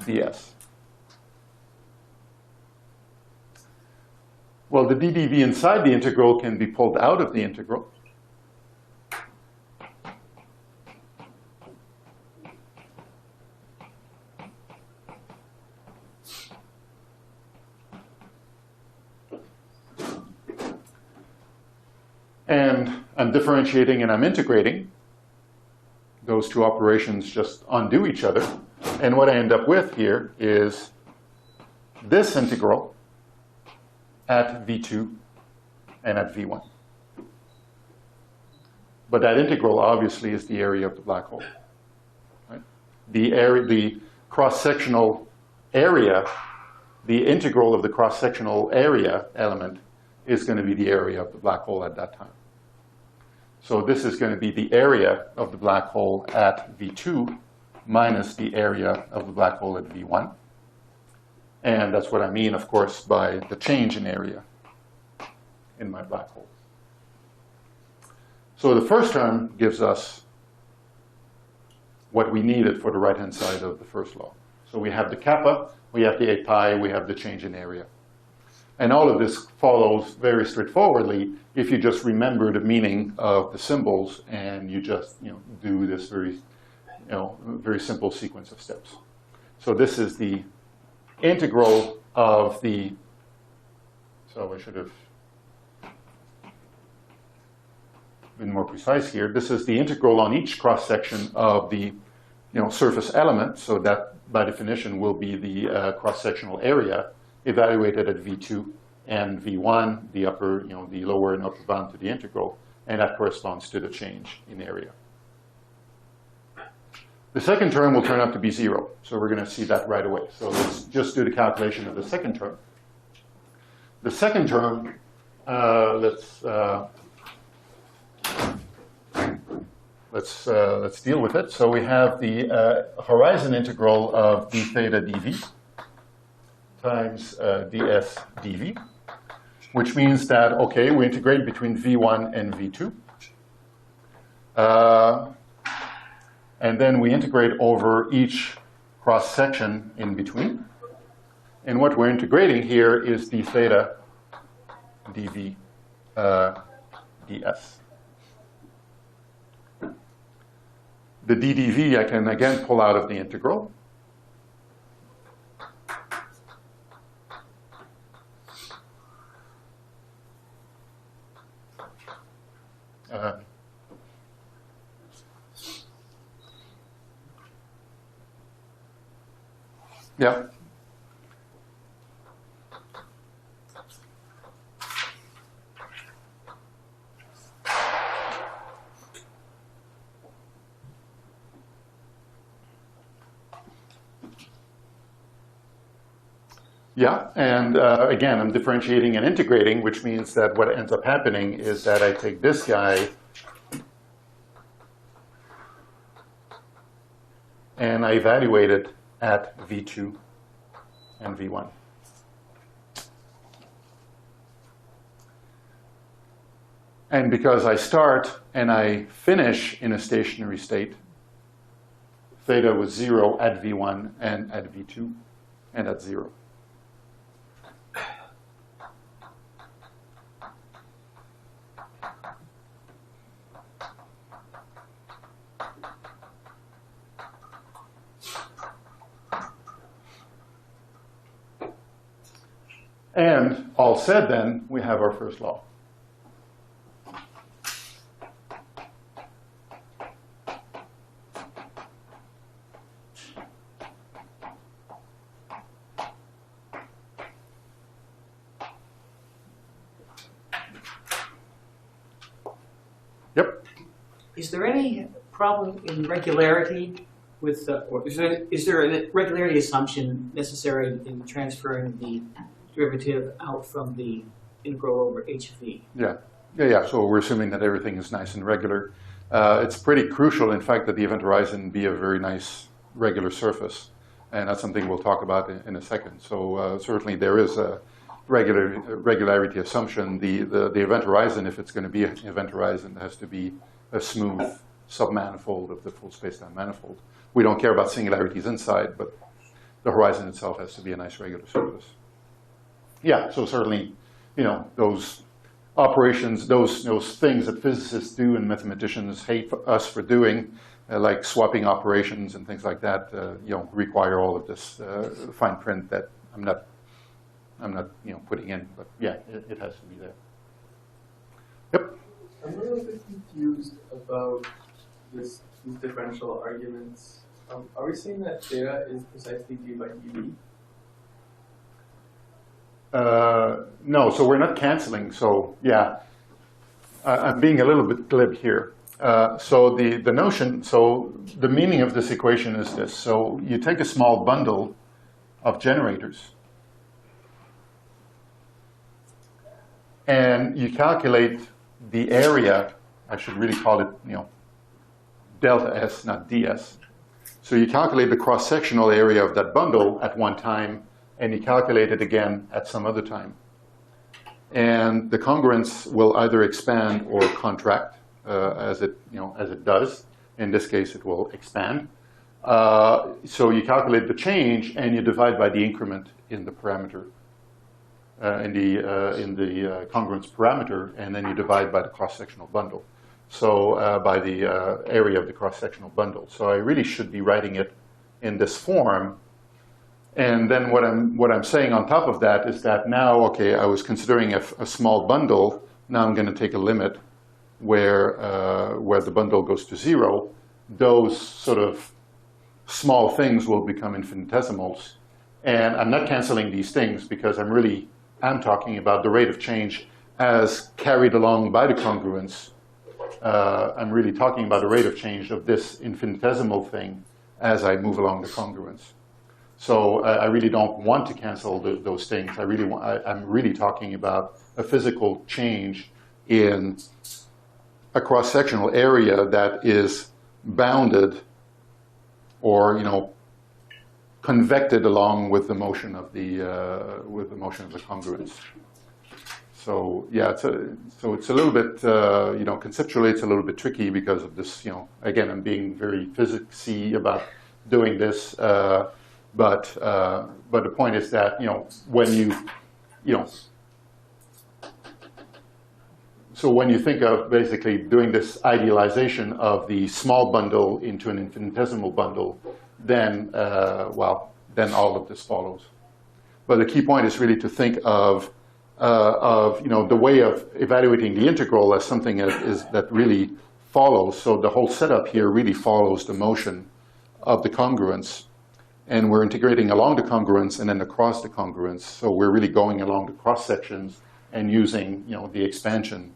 ds. Well, the ddv inside the integral can be pulled out of the integral. And I'm differentiating and I'm integrating. Those two operations just undo each other. And what I end up with here is this integral at v2 and at v1. But that integral obviously is the area of the black hole. Right? The cross-sectional area, the integral of the cross-sectional area element is going to be the area of the black hole at that time. So this is going to be the area of the black hole at v2 minus the area of the black hole at v1. And that's what I mean, of course, by the change in area in my black hole. So the first term gives us what we needed for the right-hand side of the first law. So we have the kappa, we have the 8 pi, we have the change in area. And all of this follows very straightforwardly if you just remember the meaning of the symbols and you just do this very simple sequence of steps. So this is the integral of the, so I should have been more precise here. This is the integral on each cross-section of the surface element, so that by definition will be the cross-sectional area evaluated at V2 and V1, the upper, the lower and upper bound to the integral, and that corresponds to the change in area. The second term will turn out to be 0, so we're going to see that right away. So let's just do the calculation of the second term. The second term, let's deal with it. So we have the horizon integral of d theta dv times ds dv, which means that, okay, we integrate between v1 and v2. And then we integrate over each cross-section in between. And what we're integrating here is d theta dv ds. The ddv I can again pull out of the integral. Yeah. Yeah, and again, I'm differentiating and integrating, which means that what ends up happening is that I take this guy and I evaluate it at V2 and V1. And because I start and I finish in a stationary state, theta was 0 at V1 and at V2 and at 0. And all said then, we have our first law. Yep. Is there any problem in regularity with, or is there a regularity assumption necessary in transferring the derivative out from the integral over HV? Yeah. So we're assuming that everything is nice and regular. It's pretty crucial, in fact, that the event horizon be a very nice regular surface. And that's something we'll talk about in a second. So certainly there is a regularity assumption. The event horizon, if it's going to be an event horizon, has to be a smooth submanifold of the full spacetime manifold. We don't care about singularities inside, but the horizon itself has to be a nice regular surface. Yeah, so certainly, those operations, those things that physicists do and mathematicians hate us for doing, like swapping operations and things like that, require all of this fine print that I'm not putting in, but yeah, it has to be there. Yep. I'm a little bit confused about these differential arguments. Are we saying that theta is precisely d by dv? No, so we're not canceling. So yeah, I'm being a little bit glib here. So the notion, so the meaning of this equation is this. So you take a small bundle of generators and you calculate the area. I should really call it, delta S, not ds. So you calculate the cross-sectional area of that bundle at one time, and you calculate it again at some other time. And the congruence will either expand or contract as it does. In this case, it will expand. So you calculate the change, and you divide by the increment in the parameter. in the congruence parameter, and then you divide by the cross-sectional bundle. So by the area of the cross-sectional bundle. So I really should be writing it in this form. And then what I'm saying on top of that is that now, okay, I was considering a small bundle. Now I'm going to take a limit where the bundle goes to 0. Those sort of small things will become infinitesimals. And I'm not canceling these things because I'm talking about the rate of change as carried along by the congruence. I'm really talking about the rate of change of this infinitesimal thing as I move along the congruence. So I really don't want to cancel those things. I'm really talking about a physical change in a cross-sectional area that is bounded or, convected along with the motion of the congruence. So yeah, it's a little bit, conceptually it's a little bit tricky because of this, again, I'm being very physicsy about doing this, but the point is that, so when you think of basically doing this idealization of the small bundle into an infinitesimal bundle, then all of this follows. But the key point is really to think of the way of evaluating the integral as something that really follows. So the whole setup here really follows the motion of the congruence. And we're integrating along the congruence and then across the congruence. So we're really going along the cross sections and using the expansion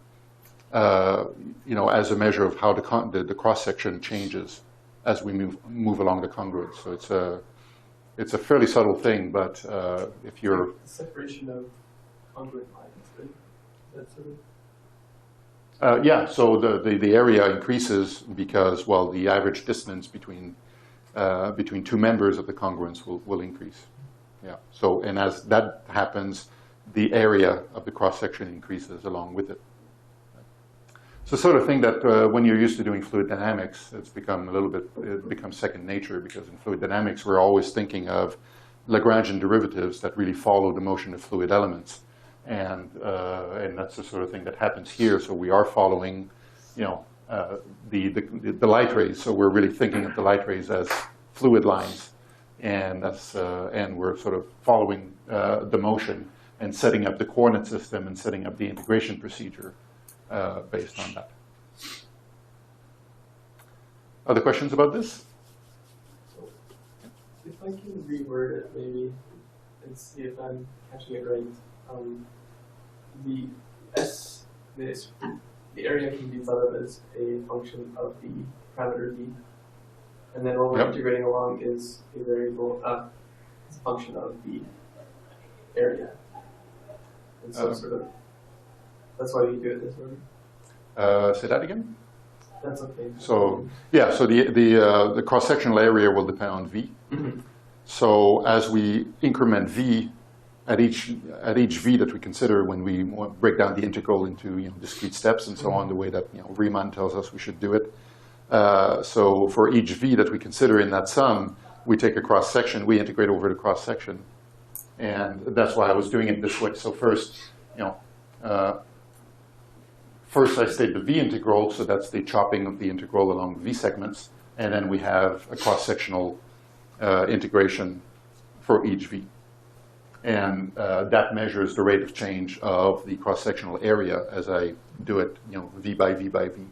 as a measure of how the cross section changes as we move along the congruence. So it's a fairly subtle thing, but if you're separation of congruent lines, right? That's sort of... yeah, so the area increases because, well, the average distance between two members of the congruence will increase. Yeah. So, and as that happens, the area of the cross-section increases along with it. So sort of thing that when you're used to doing fluid dynamics, it becomes second nature, because in fluid dynamics, we're always thinking of Lagrangian derivatives that really follow the motion of fluid elements. And that's the sort of thing that happens here. So we are following, the light rays. So we're really thinking of the light rays as fluid lines, and we're sort of following the motion and setting up the coordinate system and setting up the integration procedure based on that. Other questions about this? So if I can reword it maybe and see if I'm catching it right. The area can be thought of as a function of the parameter v, and then what we're integrating along is a variable, it's a function of the area. And so that's why you do it this way. Say that again? That's okay. So yeah, so the cross-sectional area will depend on v. Mm-hmm. So as we increment v at each v that we consider when we break down the integral into discrete steps and so on, the way that Riemann tells us we should do it. So for each v that we consider in that sum, we take a cross section, we integrate over the cross section, and that's why I was doing it this way. So first, first I state the v integral, so that's the chopping of the integral along v segments, and then we have a cross-sectional integration for each v. And that measures the rate of change of the cross-sectional area as I do it, v by v by v.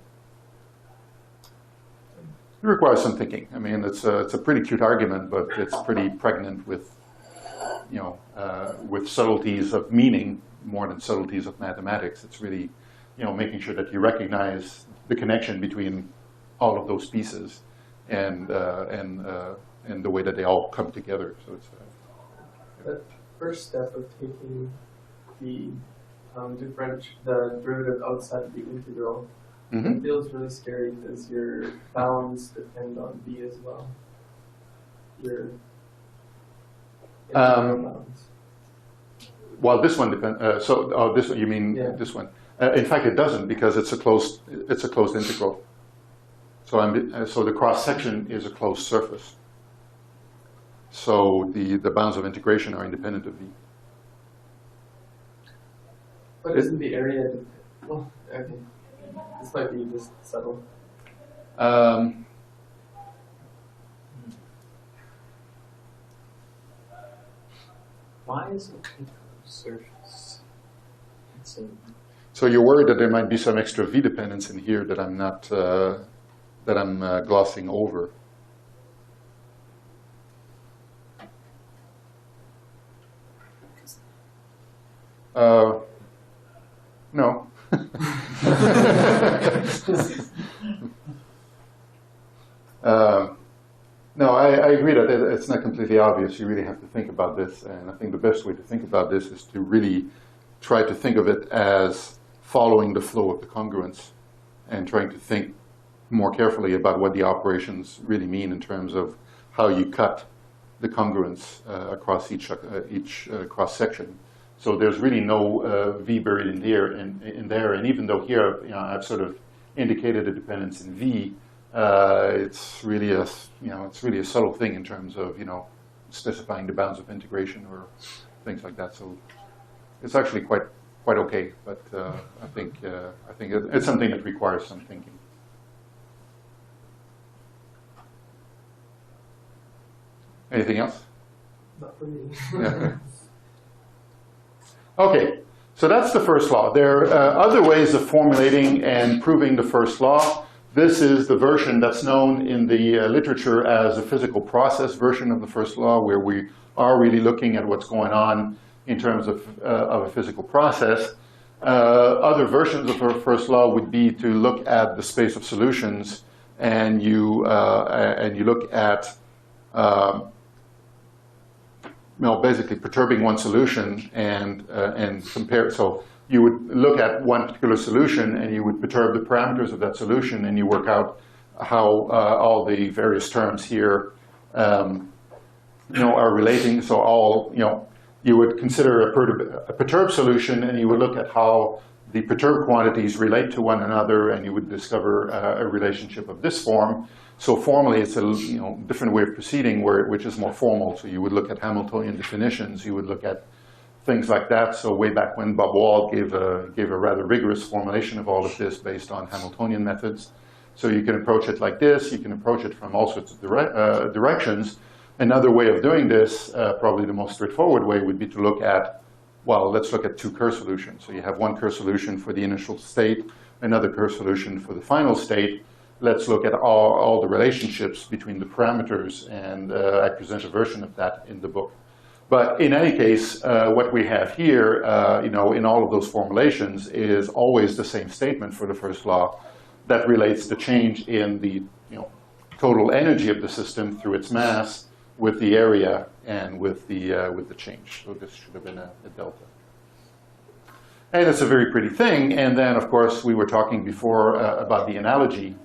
It requires some thinking. I mean, it's a pretty cute argument, but it's pretty pregnant with, with subtleties of meaning more than subtleties of mathematics. It's really, making sure that you recognize the connection between all of those pieces and the way that they all come together. So it's. The first step of taking the derivative outside of the integral, it feels really scary because your bounds depend on v as well. Your bounds. Well, this one depends. This one, you mean this one? In fact, it doesn't, because it's a closed integral. So the cross section is a closed surface. So the bounds of integration are independent of v. But isn't the area? Well, okay. This might be just subtle. Why is it surface? So you're worried that there might be some extra V dependence in here that I'm not that I'm glossing over. No. No, I agree that it's not completely obvious. You really have to think about this, and I think the best way to think about this is to really try to think of it as following the flow of the congruence and trying to think more carefully about what the operations really mean in terms of how you cut the congruence across each cross-section. So there's really no V buried in there, and even though here I've sort of indicated a dependence in V, it's really a subtle thing in terms of specifying the bounds of integration or things like that. So it's actually quite okay, but I think it's something that requires some thinking. Anything else? Not for me. Yeah. Okay, so that's the first law. There are other ways of formulating and proving the first law. This is the version that's known in the literature as a physical process version of the first law, where we are really looking at what's going on in terms of a physical process. Other versions of the first law would be to look at the space of solutions, and you look at basically perturbing one solution and compare. So you would look at one particular solution and you would perturb the parameters of that solution, and you work out how all the various terms here are relating. So all you would consider a perturbed solution, and you would look at how the perturbed quantities relate to one another, and you would discover a relationship of this form. So formally, it's a different way of proceeding, which is more formal. So you would look at Hamiltonian definitions. You would look at things like that. So way back when, Bob Wald gave a rather rigorous formulation of all of this based on Hamiltonian methods. So you can approach it like this. You can approach it from all sorts of directions. Another way of doing this, probably the most straightforward way, would be to look at, well, let's look at two Kerr solutions. So you have one Kerr solution for the initial state, another Kerr solution for the final state. Let's look at all the relationships between the parameters, and I present a version of that in the book. But in any case, what we have here, in all of those formulations, is always the same statement for the first law that relates the change in the total energy of the system through its mass with the area and with the change. So this should have been a delta. And it's a very pretty thing. And then, of course, we were talking before about the analogy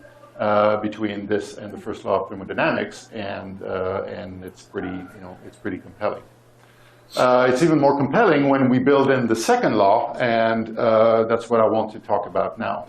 between this and the first law of thermodynamics, and it's pretty compelling. It's even more compelling when we build in the second law, and that's what I want to talk about now.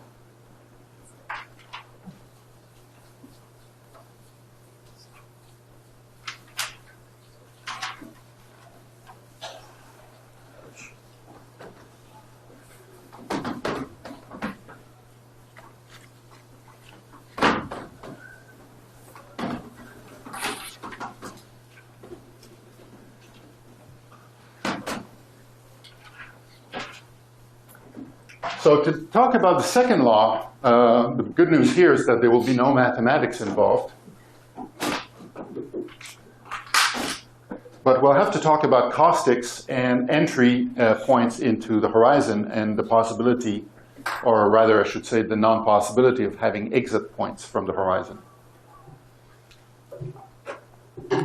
So to talk about the second law, the good news here is that there will be no mathematics involved. But we'll have to talk about caustics and entry points into the horizon, and the possibility, or rather I should say the non-possibility, of having exit points from the horizon.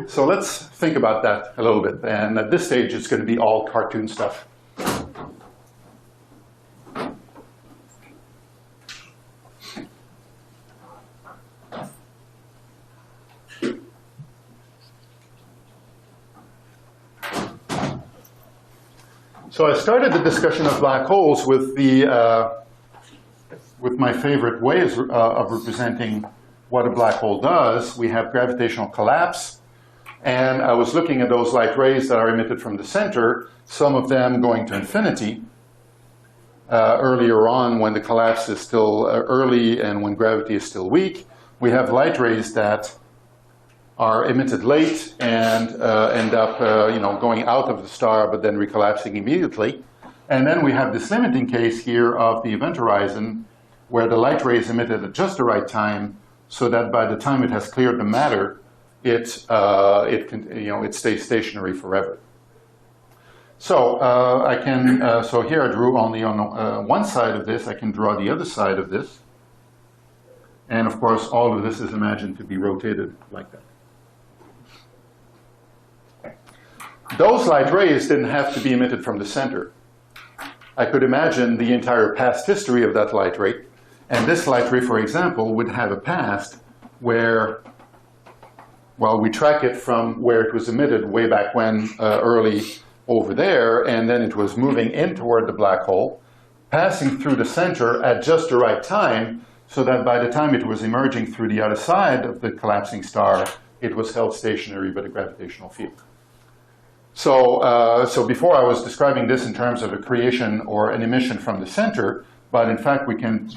So let's think about that a little bit. And at this stage, it's going to be all cartoon stuff. So I started the discussion of black holes with my favorite ways of representing what a black hole does. We have gravitational collapse, and I was looking at those light rays that are emitted from the center, some of them going to infinity, earlier on when the collapse is still early and when gravity is still weak. We have light rays that are emitted late and end up going out of the star but then recollapsing immediately. And then we have this limiting case here of the event horizon where the light ray is emitted at just the right time so that by the time it has cleared the matter, it stays stationary forever. So so here I drew only on one side of this. I can draw the other side of this. And of course, all of this is imagined to be rotated like that. Those light rays didn't have to be emitted from the center. I could imagine the entire past history of that light ray. And this light ray, for example, would have a past where, well, we track it from where it was emitted way back when, early over there, and then it was moving in toward the black hole, passing through the center at just the right time, so that by the time it was emerging through the other side of the collapsing star, it was held stationary by the gravitational field. So before I was describing this in terms of a creation or an emission from the center, but in fact we can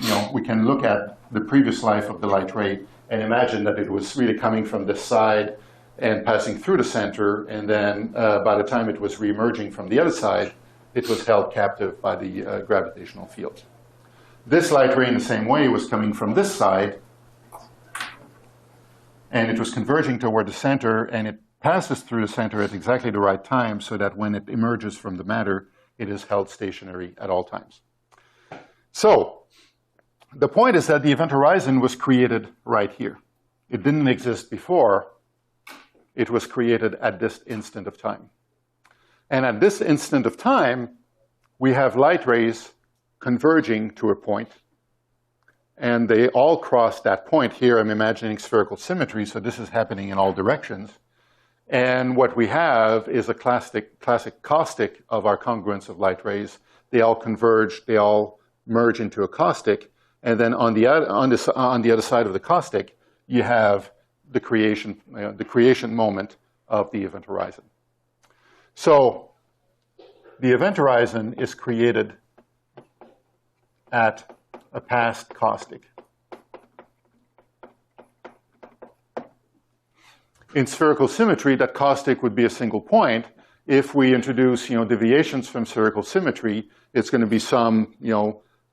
look at the previous life of the light ray and imagine that it was really coming from this side and passing through the center, and then by the time it was reemerging from the other side, it was held captive by the gravitational field. This light ray in the same way was coming from this side, and it was converging toward the center, and it passes through the center at exactly the right time so that when it emerges from the matter, it is held stationary at all times. So the point is that the event horizon was created right here. It didn't exist before. It was created at this instant of time. And at this instant of time, we have light rays converging to a point, and they all cross that point. Here I'm imagining spherical symmetry, so this is happening in all directions. And what we have is a classic caustic of our congruence of light rays. They all converge, they all merge into a caustic, and then on the other side of the caustic, you have the creation moment of the event horizon. So the event horizon is created at a past caustic. In spherical symmetry, that caustic would be a single point. If we introduce, deviations from spherical symmetry, it's going to be some,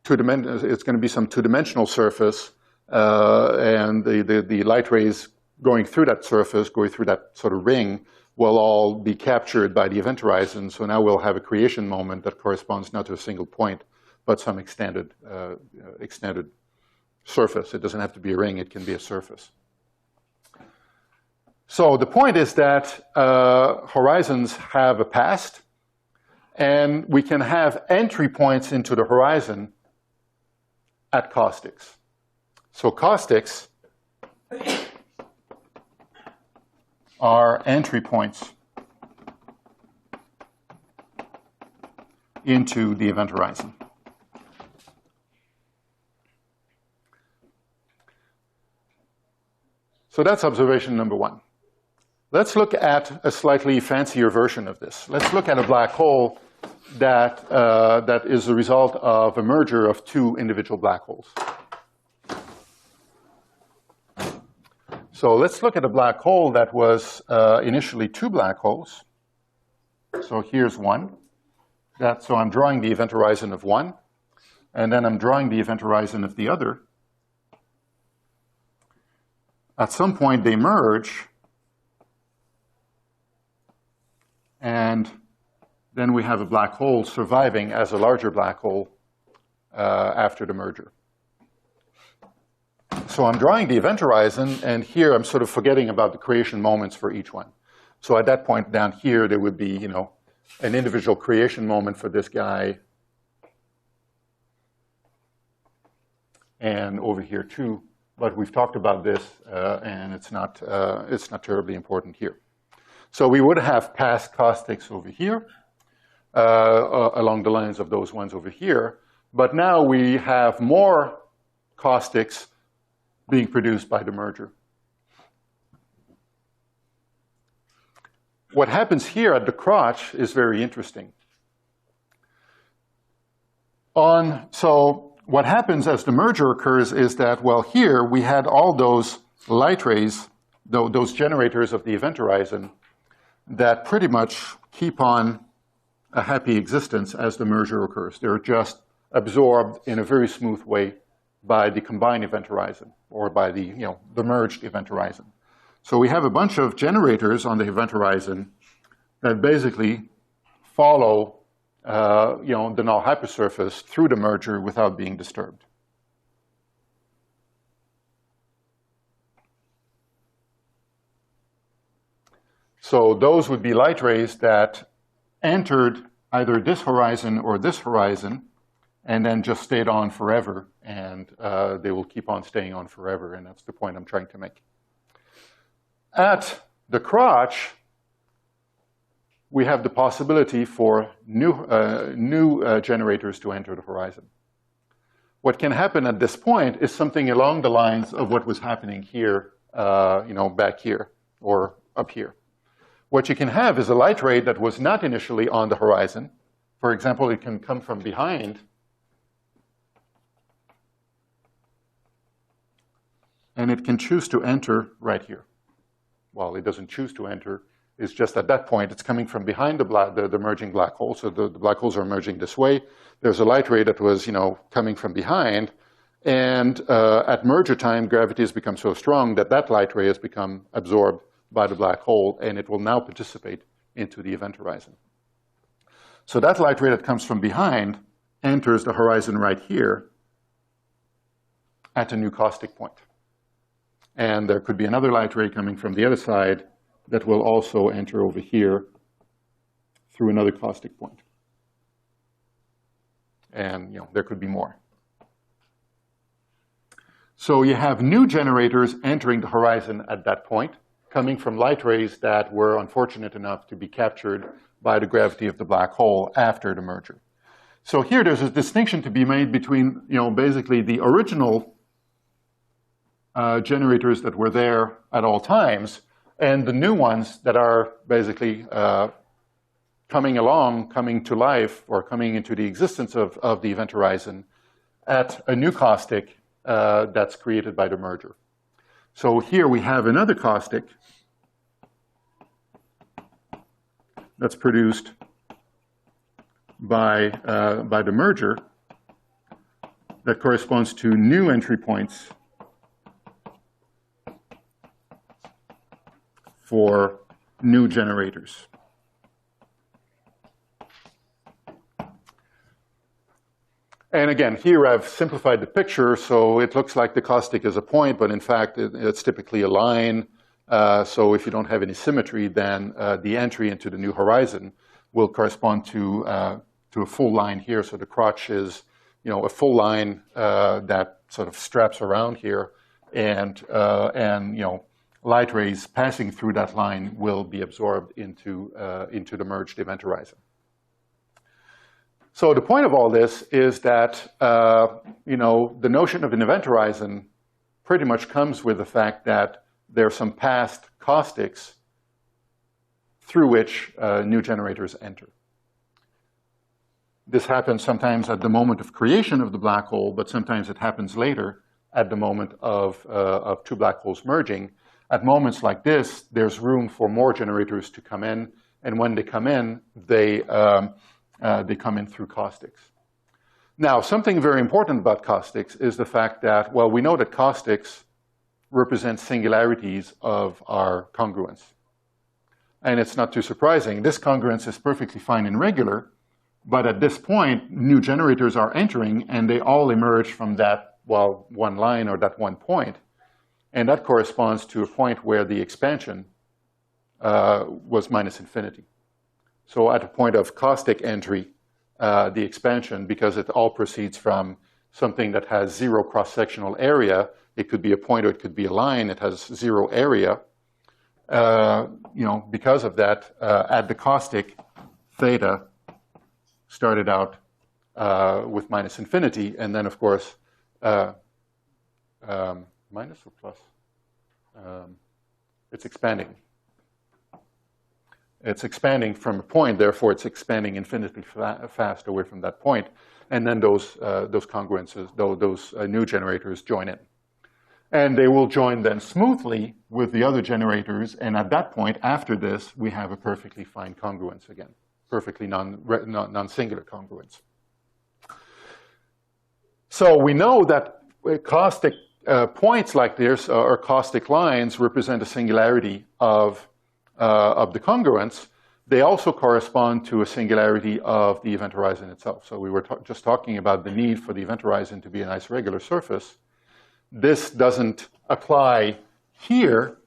two-dimensional surface, and the light rays going through that surface, going through that sort of ring, will all be captured by the event horizon. So now we'll have a creation moment that corresponds not to a single point, but some extended surface. It doesn't have to be a ring, it can be a surface. So the point is that horizons have a past, and we can have entry points into the horizon at caustics. So caustics are entry points into the event horizon. So that's observation number one. Let's look at a slightly fancier version of this. Let's look at a black hole that is the result of a merger of two individual black holes. So let's look at a black hole that was initially two black holes. So here's one. So I'm drawing the event horizon of one, and then I'm drawing the event horizon of the other. At some point they merge, and then we have a black hole surviving as a larger black hole after the merger. So I'm drawing the event horizon, and here I'm sort of forgetting about the creation moments for each one. So at that point down here, there would be, an individual creation moment for this guy, and over here too. But we've talked about this, and it's not terribly important here. So we would have past caustics over here, along the lines of those ones over here. But now we have more caustics being produced by the merger. What happens here at the crotch is very interesting. So what happens as the merger occurs is that, well, here we had all those light rays, those generators of the event horizon, that pretty much keep on a happy existence as the merger occurs. They're just absorbed in a very smooth way by the combined event horizon, or by the, the merged event horizon. So we have a bunch of generators on the event horizon that basically follow the null hypersurface through the merger without being disturbed. So those would be light rays that entered either this horizon or this horizon, and then just stayed on forever, and they will keep on staying on forever, and that's the point I'm trying to make. At the crotch, we have the possibility for new generators to enter the horizon. What can happen at this point is something along the lines of what was happening here, back here, or up here. What you can have is a light ray that was not initially on the horizon. For example, it can come from behind, and it can choose to enter right here. Well, it doesn't choose to enter. It's just at that point, it's coming from behind the merging black hole. So the black holes are merging this way. There's a light ray that was, coming from behind. And at merger time, gravity has become so strong that that light ray has become absorbed by the black hole, and it will now participate into the event horizon. So that light ray that comes from behind enters the horizon right here at a new caustic point. And there could be another light ray coming from the other side that will also enter over here through another caustic point. And there could be more. So you have new generators entering the horizon at that point, coming from light rays that were unfortunate enough to be captured by the gravity of the black hole after the merger. So here there's a distinction to be made between, basically the original generators that were there at all times, and the new ones that are basically coming along, coming to life, or coming into the existence of the event horizon at a new caustic that's created by the merger. So here we have another caustic that's produced by the merger that corresponds to new entry points for new generators. And again, here I've simplified the picture, so it looks like the caustic is a point, but in fact it's typically a line. So if you don't have any symmetry, then the entry into the new horizon will correspond to a full line here. So the crotch is, a full line that sort of straps around here, and light rays passing through that line will be absorbed into the merged event horizon. So the point of all this is that the notion of an event horizon pretty much comes with the fact that there are some past caustics through which new generators enter. This happens sometimes at the moment of creation of the black hole, but sometimes it happens later at the moment of two black holes merging. At moments like this, there's room for more generators to come in, and when they come in, they come in through caustics. Now, something very important about caustics is the fact that, well, we know that caustics represent singularities of our congruence. And it's not too surprising. This congruence is perfectly fine and regular, but at this point, new generators are entering, and they all emerge from that, one line or that one point. And that corresponds to a point where the expansion was minus infinity. So at a point of caustic entry, the expansion, because it all proceeds from something that has zero cross-sectional area, it could be a point or it could be a line, it has zero area. Because of that, at the caustic, theta started out with minus infinity, and then of course, minus or plus? It's expanding. It's expanding from a point, therefore it's expanding infinitely fast away from that point. And then those congruences, those new generators join in. And they will join then smoothly with the other generators, and at that point, after this, we have a perfectly fine congruence again, perfectly non-singular congruence. So we know that caustic points like this, or caustic lines, represent a singularity of the congruence. They also correspond to a singularity of the event horizon itself. So we were just talking about the need for the event horizon to be a nice regular surface. This doesn't apply here.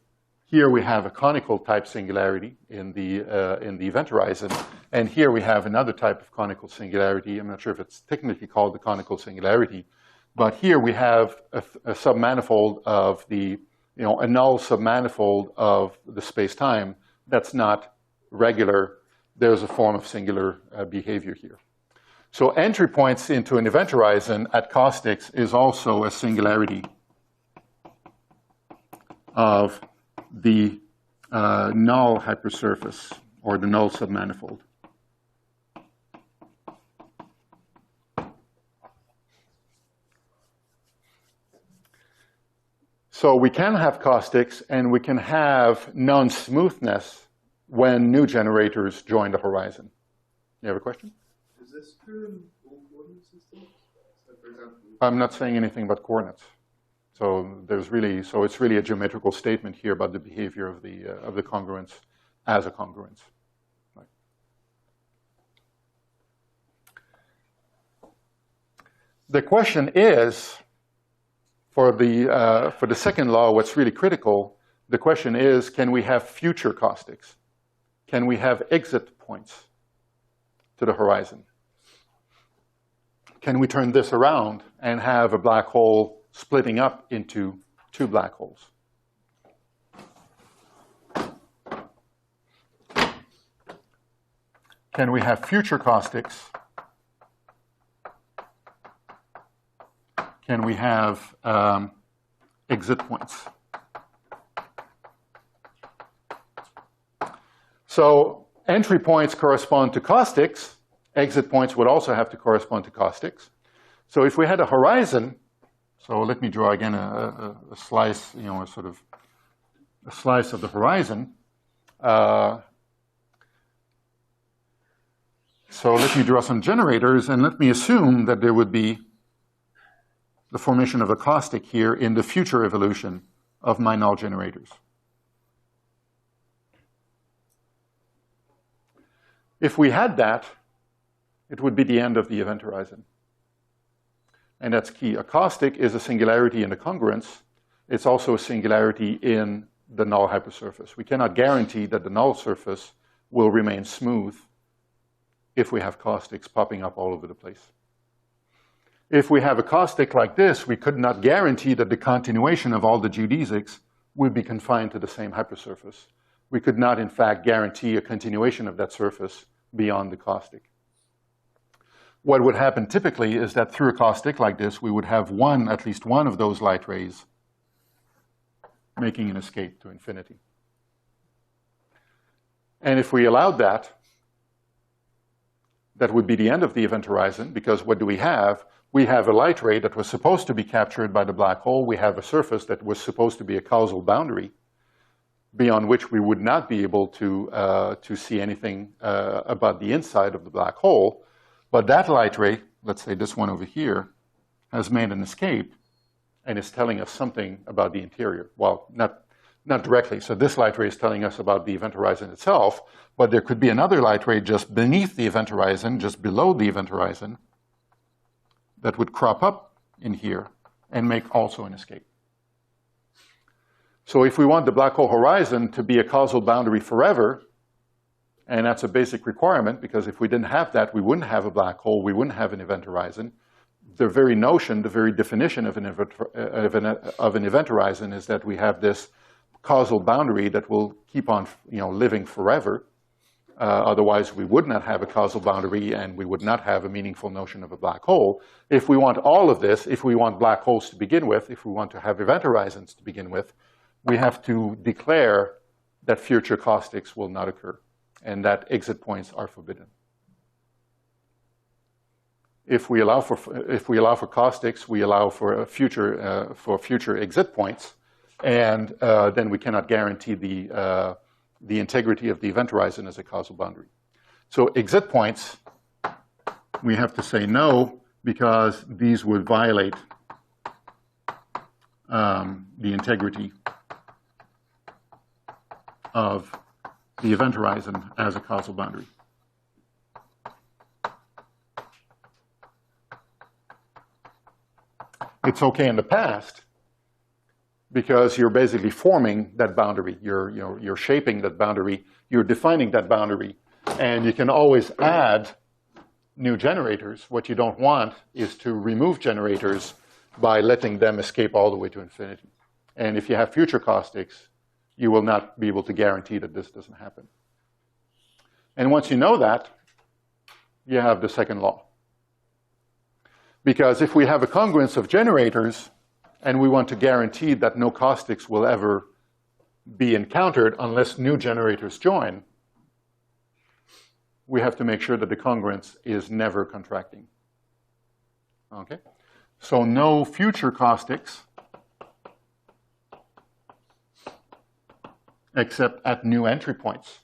Here we have a conical type singularity in the event horizon, and here we have another type of conical singularity. I'm not sure if it's technically called the conical singularity, but here we have a submanifold of a null submanifold of the space-time that's not regular. There's a form of singular behavior here. So entry points into an event horizon at caustics is also a singularity of the null hypersurface, or the null submanifold. So we can have caustics, and we can have non-smoothness when new generators join the horizon. You have a question? Is this true in all coordinate systems? So for example, I'm not saying anything about coordinates. So it's really a geometrical statement here about the behavior of the congruence as a congruence. Right. The question is, for the second law, what's really critical, the question is, can we have future caustics? Can we have exit points to the horizon? Can we turn this around and have a black hole splitting up into two black holes? Can we have future caustics? Can we have exit points? So entry points correspond to caustics. Exit points would also have to correspond to caustics. So if we had a horizon, so let me draw again a slice, a sort of a slice of the horizon. So let me draw some generators, and let me assume that there would be the formation of a caustic here in the future evolution of my null generators. If we had that, it would be the end of the event horizon. And that's key. A caustic is a singularity in the congruence. It's also a singularity in the null hypersurface. We cannot guarantee that the null surface will remain smooth if we have caustics popping up all over the place. If we have a caustic like this, we could not guarantee that the continuation of all the geodesics would be confined to the same hypersurface. We could not, in fact, guarantee a continuation of that surface beyond the caustic. What would happen typically is that through a caustic like this, we would have at least one of those light rays making an escape to infinity. And if we allowed that, that would be the end of the event horizon, because what do we have? We have a light ray that was supposed to be captured by the black hole. We have a surface that was supposed to be a causal boundary beyond which we would not be able to see anything about the inside of the black hole. But that light ray, let's say this one over here, has made an escape and is telling us something about the interior. Well, not directly. So this light ray is telling us about the event horizon itself, but there could be another light ray just beneath the event horizon, just below the event horizon, that would crop up in here and make also an escape. So if we want the black hole horizon to be a causal boundary forever, and that's a basic requirement, because if we didn't have that, we wouldn't have a black hole, we wouldn't have an event horizon. The very notion, the very definition of an event horizon is that we have this causal boundary that will keep on living forever. Otherwise, we would not have a causal boundary, and we would not have a meaningful notion of a black hole. If we want all of this, if we want black holes to begin with, if we want to have event horizons to begin with, we have to declare that future caustics will not occur and that exit points are forbidden. If we allow for caustics, we allow for future exit points, and then we cannot guarantee the integrity of the event horizon as a causal boundary. So exit points, we have to say no, because these would violate the integrity of the event horizon as a causal boundary. It's okay in the past because you're basically forming that boundary. You're shaping that boundary. You're defining that boundary. And you can always add new generators. What you don't want is to remove generators by letting them escape all the way to infinity. And if you have future caustics, you will not be able to guarantee that this doesn't happen. And once you know that, you have the second law. Because if we have a congruence of generators, and we want to guarantee that no caustics will ever be encountered unless new generators join, we have to make sure that the congruence is never contracting. Okay? So no future caustics except at new entry points.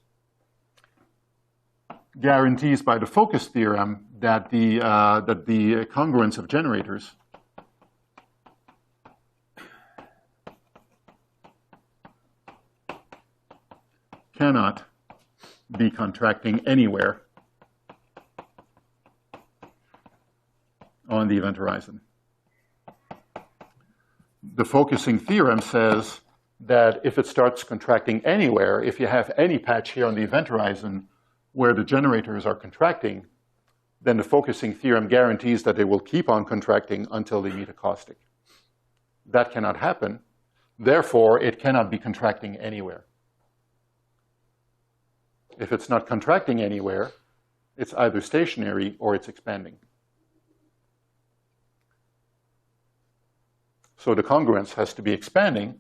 Guarantees by the focus theorem that the congruence of generators cannot be contracting anywhere on the event horizon. The focusing theorem says that if it starts contracting anywhere, if you have any patch here on the event horizon where the generators are contracting, then the focusing theorem guarantees that they will keep on contracting until they meet a caustic. That cannot happen. Therefore, it cannot be contracting anywhere. If it's not contracting anywhere, it's either stationary or it's expanding. So the congruence has to be expanding.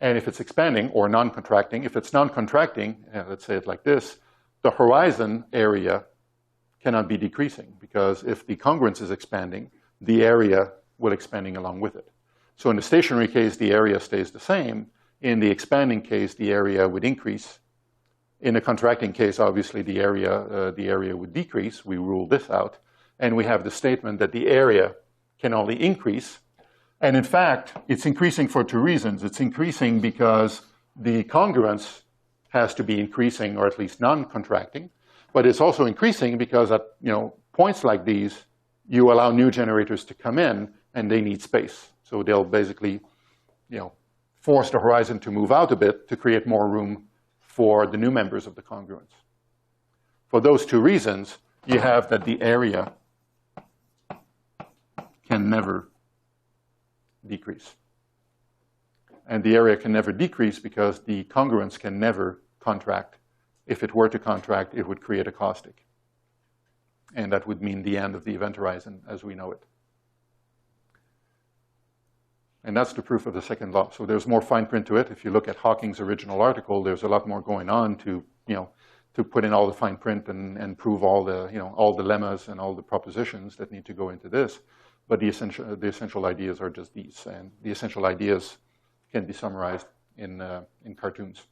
And if it's expanding or non-contracting, if it's non-contracting, let's say it like this, the horizon area cannot be decreasing, because if the congruence is expanding, the area will expanding along with it. So in the stationary case, the area stays the same. In the expanding case, the area would increase. In the contracting case, obviously, the area would decrease. We rule this out. And we have the statement that the area can only increase. And in fact, it's increasing for two reasons. It's increasing because the congruence has to be increasing, or at least non-contracting. But it's also increasing because at points like these, you allow new generators to come in, and they need space. So they'll basically force the horizon to move out a bit to create more room for the new members of the congruence. For those two reasons, you have that the area can never decrease. And the area can never decrease because the congruence can never contract. If it were to contract, it would create a caustic. And that would mean the end of the event horizon as we know it. And that's the proof of the second law. So there's more fine print to it. If you look at Hawking's original article, there's a lot more going on to put in all the fine print and prove all the all the lemmas and all the propositions that need to go into this. But the essential ideas are just these, and the essential ideas can be summarized in cartoons.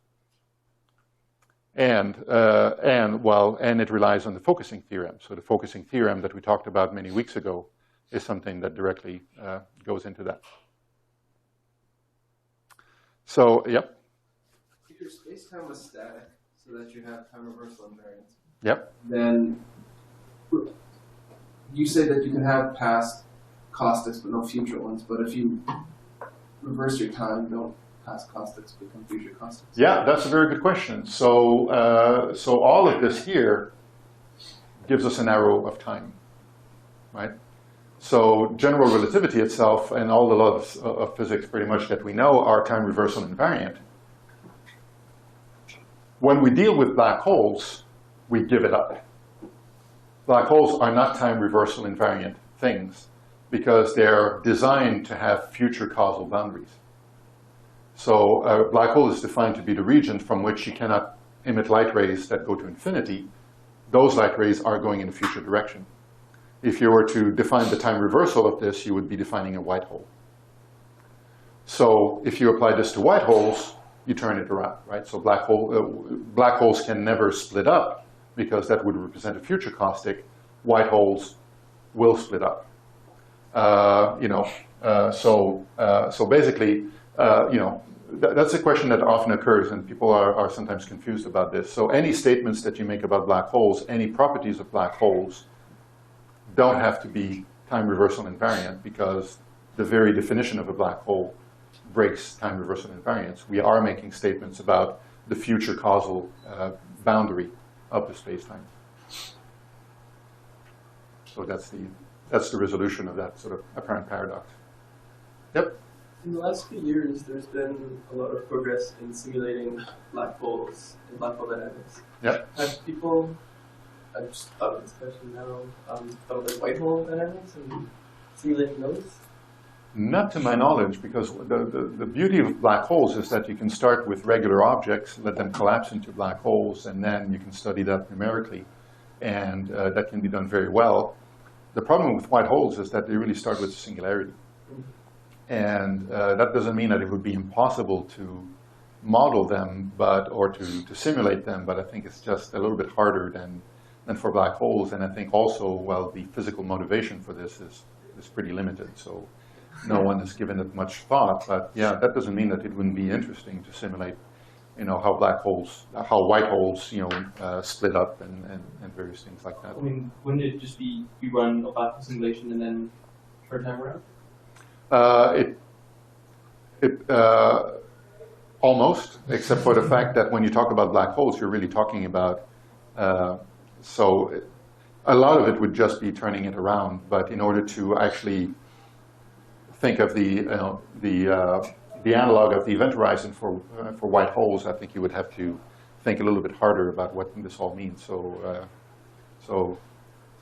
And it relies on the focusing theorem. So the focusing theorem that we talked about many weeks ago is something that directly goes into that. So, yep. If your space-time was static, so that you have time reversal invariance, Yep. then you say that you can have past caustics but no future ones. But if you reverse your time, don't past caustics become future caustics? Yeah, that's a very good question. So, all of this here gives us an arrow of time, right? So general relativity itself and all the laws of physics pretty much that we know are time reversal invariant. When we deal with black holes, we give it up. Black holes are not time reversal invariant things because they're designed to have future causal boundaries. So a black hole is defined to be the region from which you cannot emit light rays that go to infinity. Those light rays are going in a future direction. if you were to define the time reversal of this, you would be defining a white hole. So if you apply this to white holes, you turn it around, right? So black holes can never split up because that would represent a future caustic. White holes will split up. So basically, that's a question that often occurs, and people are sometimes confused about this. So any statements that you make about black holes, any properties of black holes, don't have to be time reversal invariant, because the very definition of a black hole breaks time reversal invariance. We are making statements about the future causal boundary of the space-time. So that's the resolution of that sort of apparent paradox. Yep. In the last few years, there's been a lot of progress in simulating black holes and black hole dynamics. Yep. Have people, I've just thought of this question now, thought of like white hole dynamics and simulating those? Not to my knowledge, because the beauty of black holes is that you can start with regular objects, let them collapse into black holes, and then you can study that numerically. And that can be done very well. The problem with white holes is that they really start with a singularity. And that doesn't mean that it would be impossible to model them, or to simulate them, but I think it's just a little bit harder than for black holes. And I think also, well, the physical motivation for this is pretty limited. So no one has given it much thought. But yeah, that doesn't mean that it wouldn't be interesting to simulate, how how white holes, split up and various things like that. I mean, wouldn't it just be you run a black hole simulation and then turn time around? Almost, except for the fact that when you talk about black holes, you're really talking about, a lot of it would just be turning it around. But in order to actually think of the analog of the event horizon for white holes, I think you would have to think a little bit harder about what this all means. So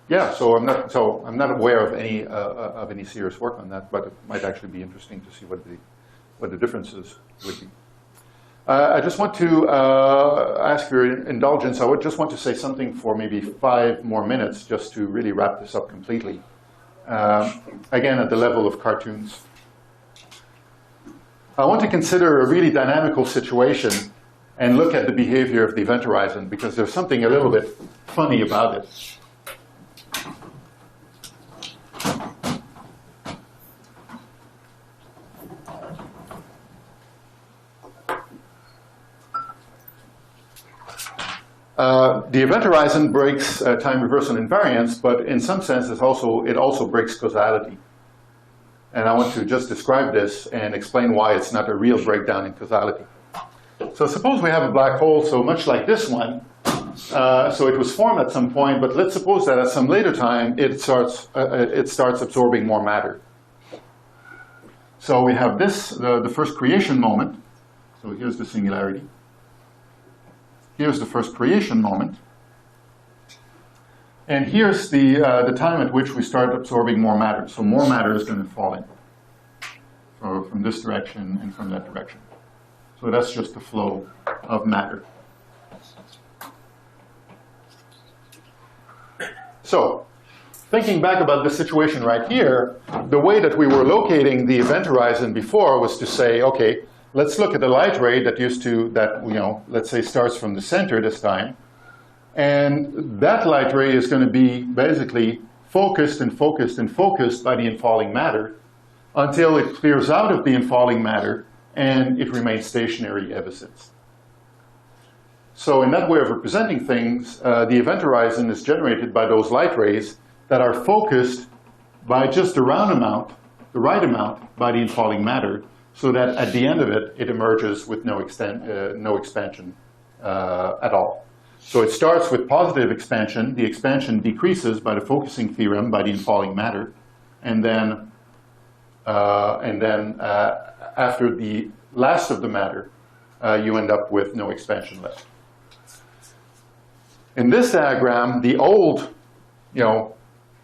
I'm not aware of any serious work on that, but it might actually be interesting to see what the differences would be. I just want to ask for your indulgence. I would just want to say something for maybe 5 more minutes, just to really wrap this up completely. Again, at the level of cartoons. I want to consider a really dynamical situation and look at the behavior of the event horizon, because there's something a little bit funny about it. The event horizon breaks time reversal invariance, but in some sense it also breaks causality. And I want to just describe this and explain why it's not a real breakdown in causality. So suppose we have a black hole, so much like this one. So it was formed at some point, but let's suppose that at some later time it starts absorbing more matter. So we have this, the first creation moment. So here's the singularity. Here's the first creation moment. And here's the time at which we start absorbing more matter. So more matter is going to fall in from this direction and from that direction. So that's just the flow of matter. So thinking back about this situation right here, the way that we were locating the event horizon before was to say, okay, let's look at the light ray let's say starts from the center this time. And that light ray is going to be basically focused and focused and focused by the infalling matter until it clears out of the infalling matter and it remains stationary ever since. So in that way of representing things, the event horizon is generated by those light rays that are focused by just the right amount by the infalling matter, so that at the end of it, it emerges with no expansion at all. So it starts with positive expansion. The expansion decreases by the focusing theorem by the infalling matter, and then after the last of the matter, you end up with no expansion left. In this diagram, the old,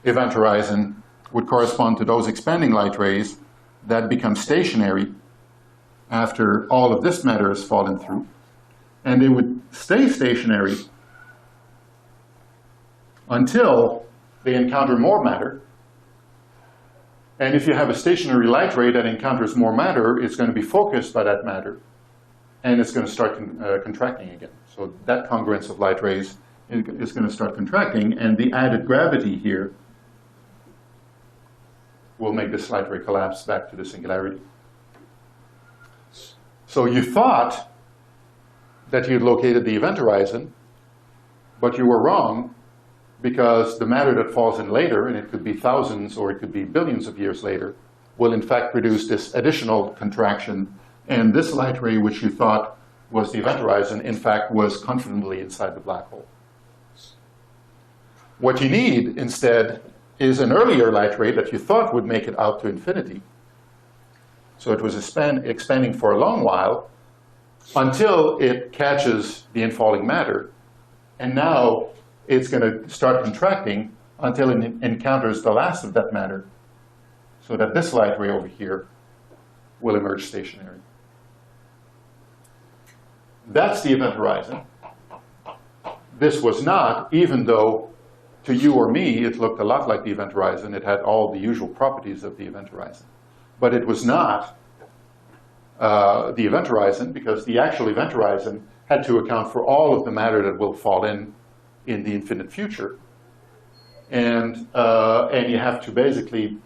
event horizon would correspond to those expanding light rays that become stationary after all of this matter has fallen through. And they would stay stationary until they encounter more matter. And if you have a stationary light ray that encounters more matter, it's going to be focused by that matter, and it's going to start contracting again. So that congruence of light rays is going to start contracting, and the added gravity here will make this light ray collapse back to the singularity. So you thought that you'd located the event horizon, but you were wrong, because the matter that falls in later, and it could be thousands or it could be billions of years later, will in fact produce this additional contraction. And this light ray, which you thought was the event horizon, in fact was confidently inside the black hole. What you need instead is an earlier light ray that you thought would make it out to infinity. So it was expanding for a long while until it catches the infalling matter. And now it's going to start contracting until it encounters the last of that matter, so that this light ray over here will emerge stationary. That's the event horizon. This was not, even though to you or me it looked a lot like the event horizon. It had all the usual properties of the event horizon. But it was not the event horizon, because the actual event horizon had to account for all of the matter that will fall in the infinite future. And you have to basically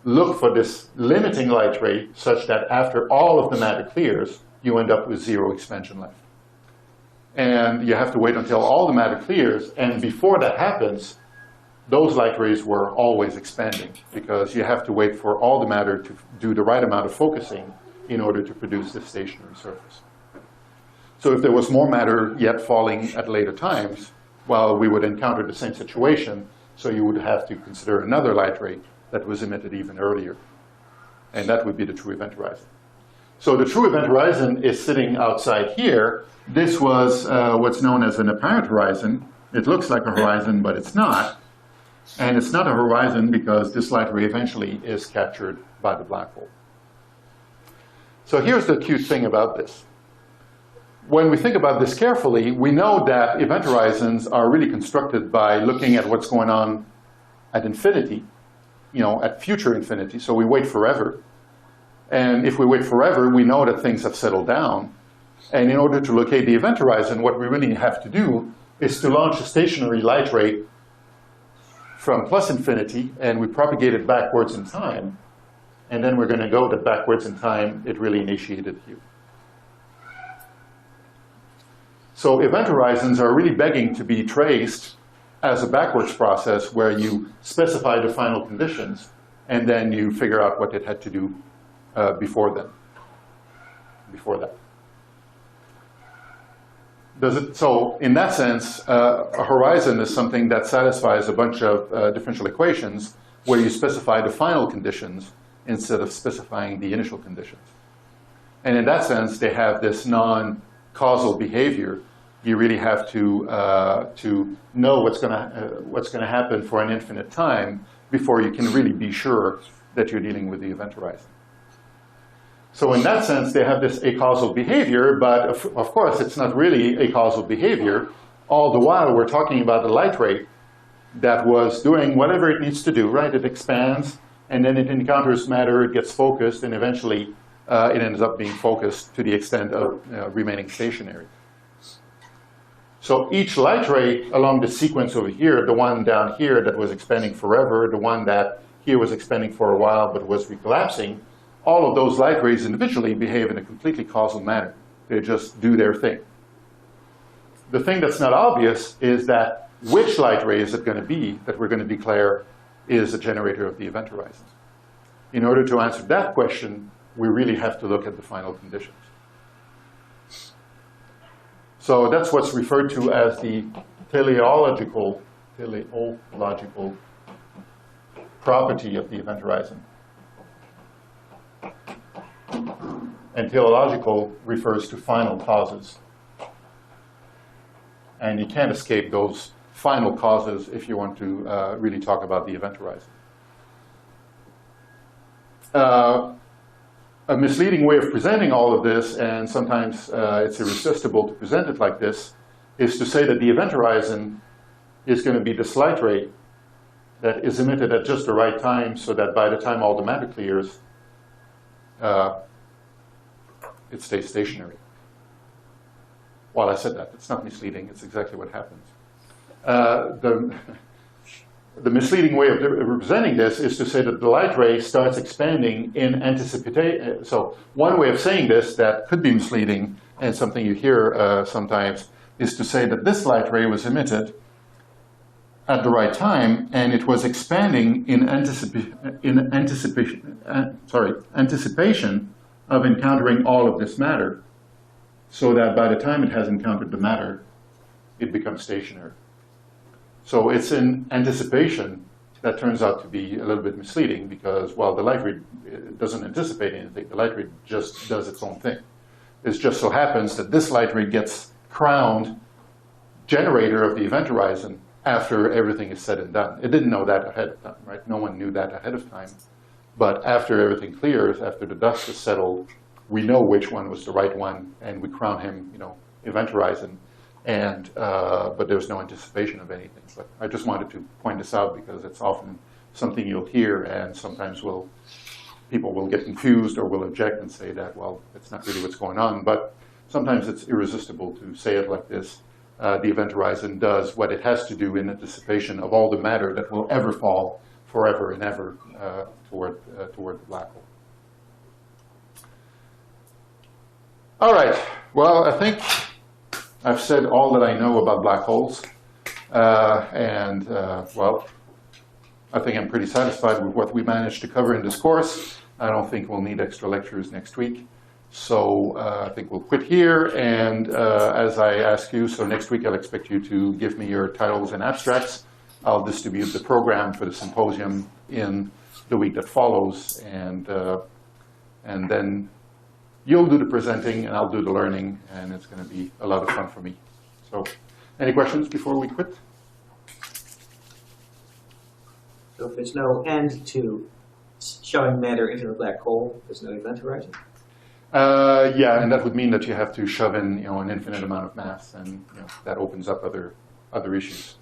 look for this limiting light ray such that after all of the matter clears, you end up with zero expansion left. And you have to wait until all the matter clears, and before that happens, those light rays were always expanding, because you have to wait for all the matter to do the right amount of focusing in order to produce this stationary surface. So if there was more matter yet falling at later times, well, we would encounter the same situation, so you would have to consider another light ray that was emitted even earlier. And that would be the true event horizon. So the true event horizon is sitting outside here. This was what's known as an apparent horizon. It looks like a horizon, but it's not. And it's not a horizon because this light ray eventually is captured by the black hole. So here's the cute thing about this. When we think about this carefully, we know that event horizons are really constructed by looking at what's going on at infinity, at future infinity. So we wait forever. And if we wait forever, we know that things have settled down. And in order to locate the event horizon, what we really have to do is to launch a stationary light ray from plus infinity, and we propagate it backwards in time. And then we're going to go that backwards in time, it really initiated here. So event horizons are really begging to be traced as a backwards process where you specify the final conditions, and then you figure out what it had to do before that. So in that sense, a horizon is something that satisfies a bunch of differential equations where you specify the final conditions instead of specifying the initial conditions. And in that sense, they have this non-causal behavior. You really have to know what's going to happen for an infinite time before you can really be sure that you're dealing with the event horizon. So in that sense, they have this acausal behavior, but of course, it's not really a causal behavior. All the while, we're talking about a light ray that was doing whatever it needs to do, right? It expands, and then it encounters matter, it gets focused, and eventually it ends up being focused to the extent of remaining stationary. So each light ray along the sequence over here, the one down here that was expanding forever, the one that here was expanding for a while but was recollapsing, all of those light rays individually behave in a completely causal manner. They just do their thing. The thing that's not obvious is that which light ray is it going to be that we're going to declare is a generator of the event horizon. In order to answer that question, we really have to look at the final conditions. So that's what's referred to as the teleological property of the event horizon. And teleological refers to final causes. And you can't escape those final causes if you want to really talk about the event horizon. A misleading way of presenting all of this, and sometimes it's irresistible to present it like this, is to say that the event horizon is going to be this light ray that is emitted at just the right time so that by the time all the matter clears, it stays stationary. Well, I said that. It's not misleading. It's exactly what happens. The misleading way of representing this is to say that the light ray starts expanding in anticipation. So one way of saying this that could be misleading, and something you hear sometimes, is to say that this light ray was emitted at the right time, and it was expanding in anticipation of encountering all of this matter, so that by the time it has encountered the matter, it becomes stationary. So it's in anticipation that turns out to be a little bit misleading because, well, the light ray doesn't anticipate anything. The light ray just does its own thing. It just so happens that this light ray gets crowned generator of the event horizon after everything is said and done. It didn't know that ahead of time, right? No one knew that ahead of time. But after everything clears, after the dust is settled, we know which one was the right one, and we crown him, event horizon. And but there's no anticipation of anything. But I just wanted to point this out because it's often something you'll hear, and sometimes people will get confused or will object and say that, well, it's not really what's going on. But sometimes it's irresistible to say it like this. The event horizon does what it has to do in anticipation of all the matter that will ever fall forever and ever toward the black hole. All right. Well, I think I've said all that I know about black holes. Well, I think I'm pretty satisfied with what we managed to cover in this course. I don't think we'll need extra lectures next week. So I think we'll quit here. And as I ask you, so next week I'll expect you to give me your titles and abstracts. I'll distribute the program for the symposium in the week that follows. And then you'll do the presenting and I'll do the learning. And it's going to be a lot of fun for me. So any questions before we quit? So if there's no end to shoving matter into the black hole, there's no event horizon? Yeah, and that would mean that you have to shove in, an infinite amount of mass, and that opens up other issues.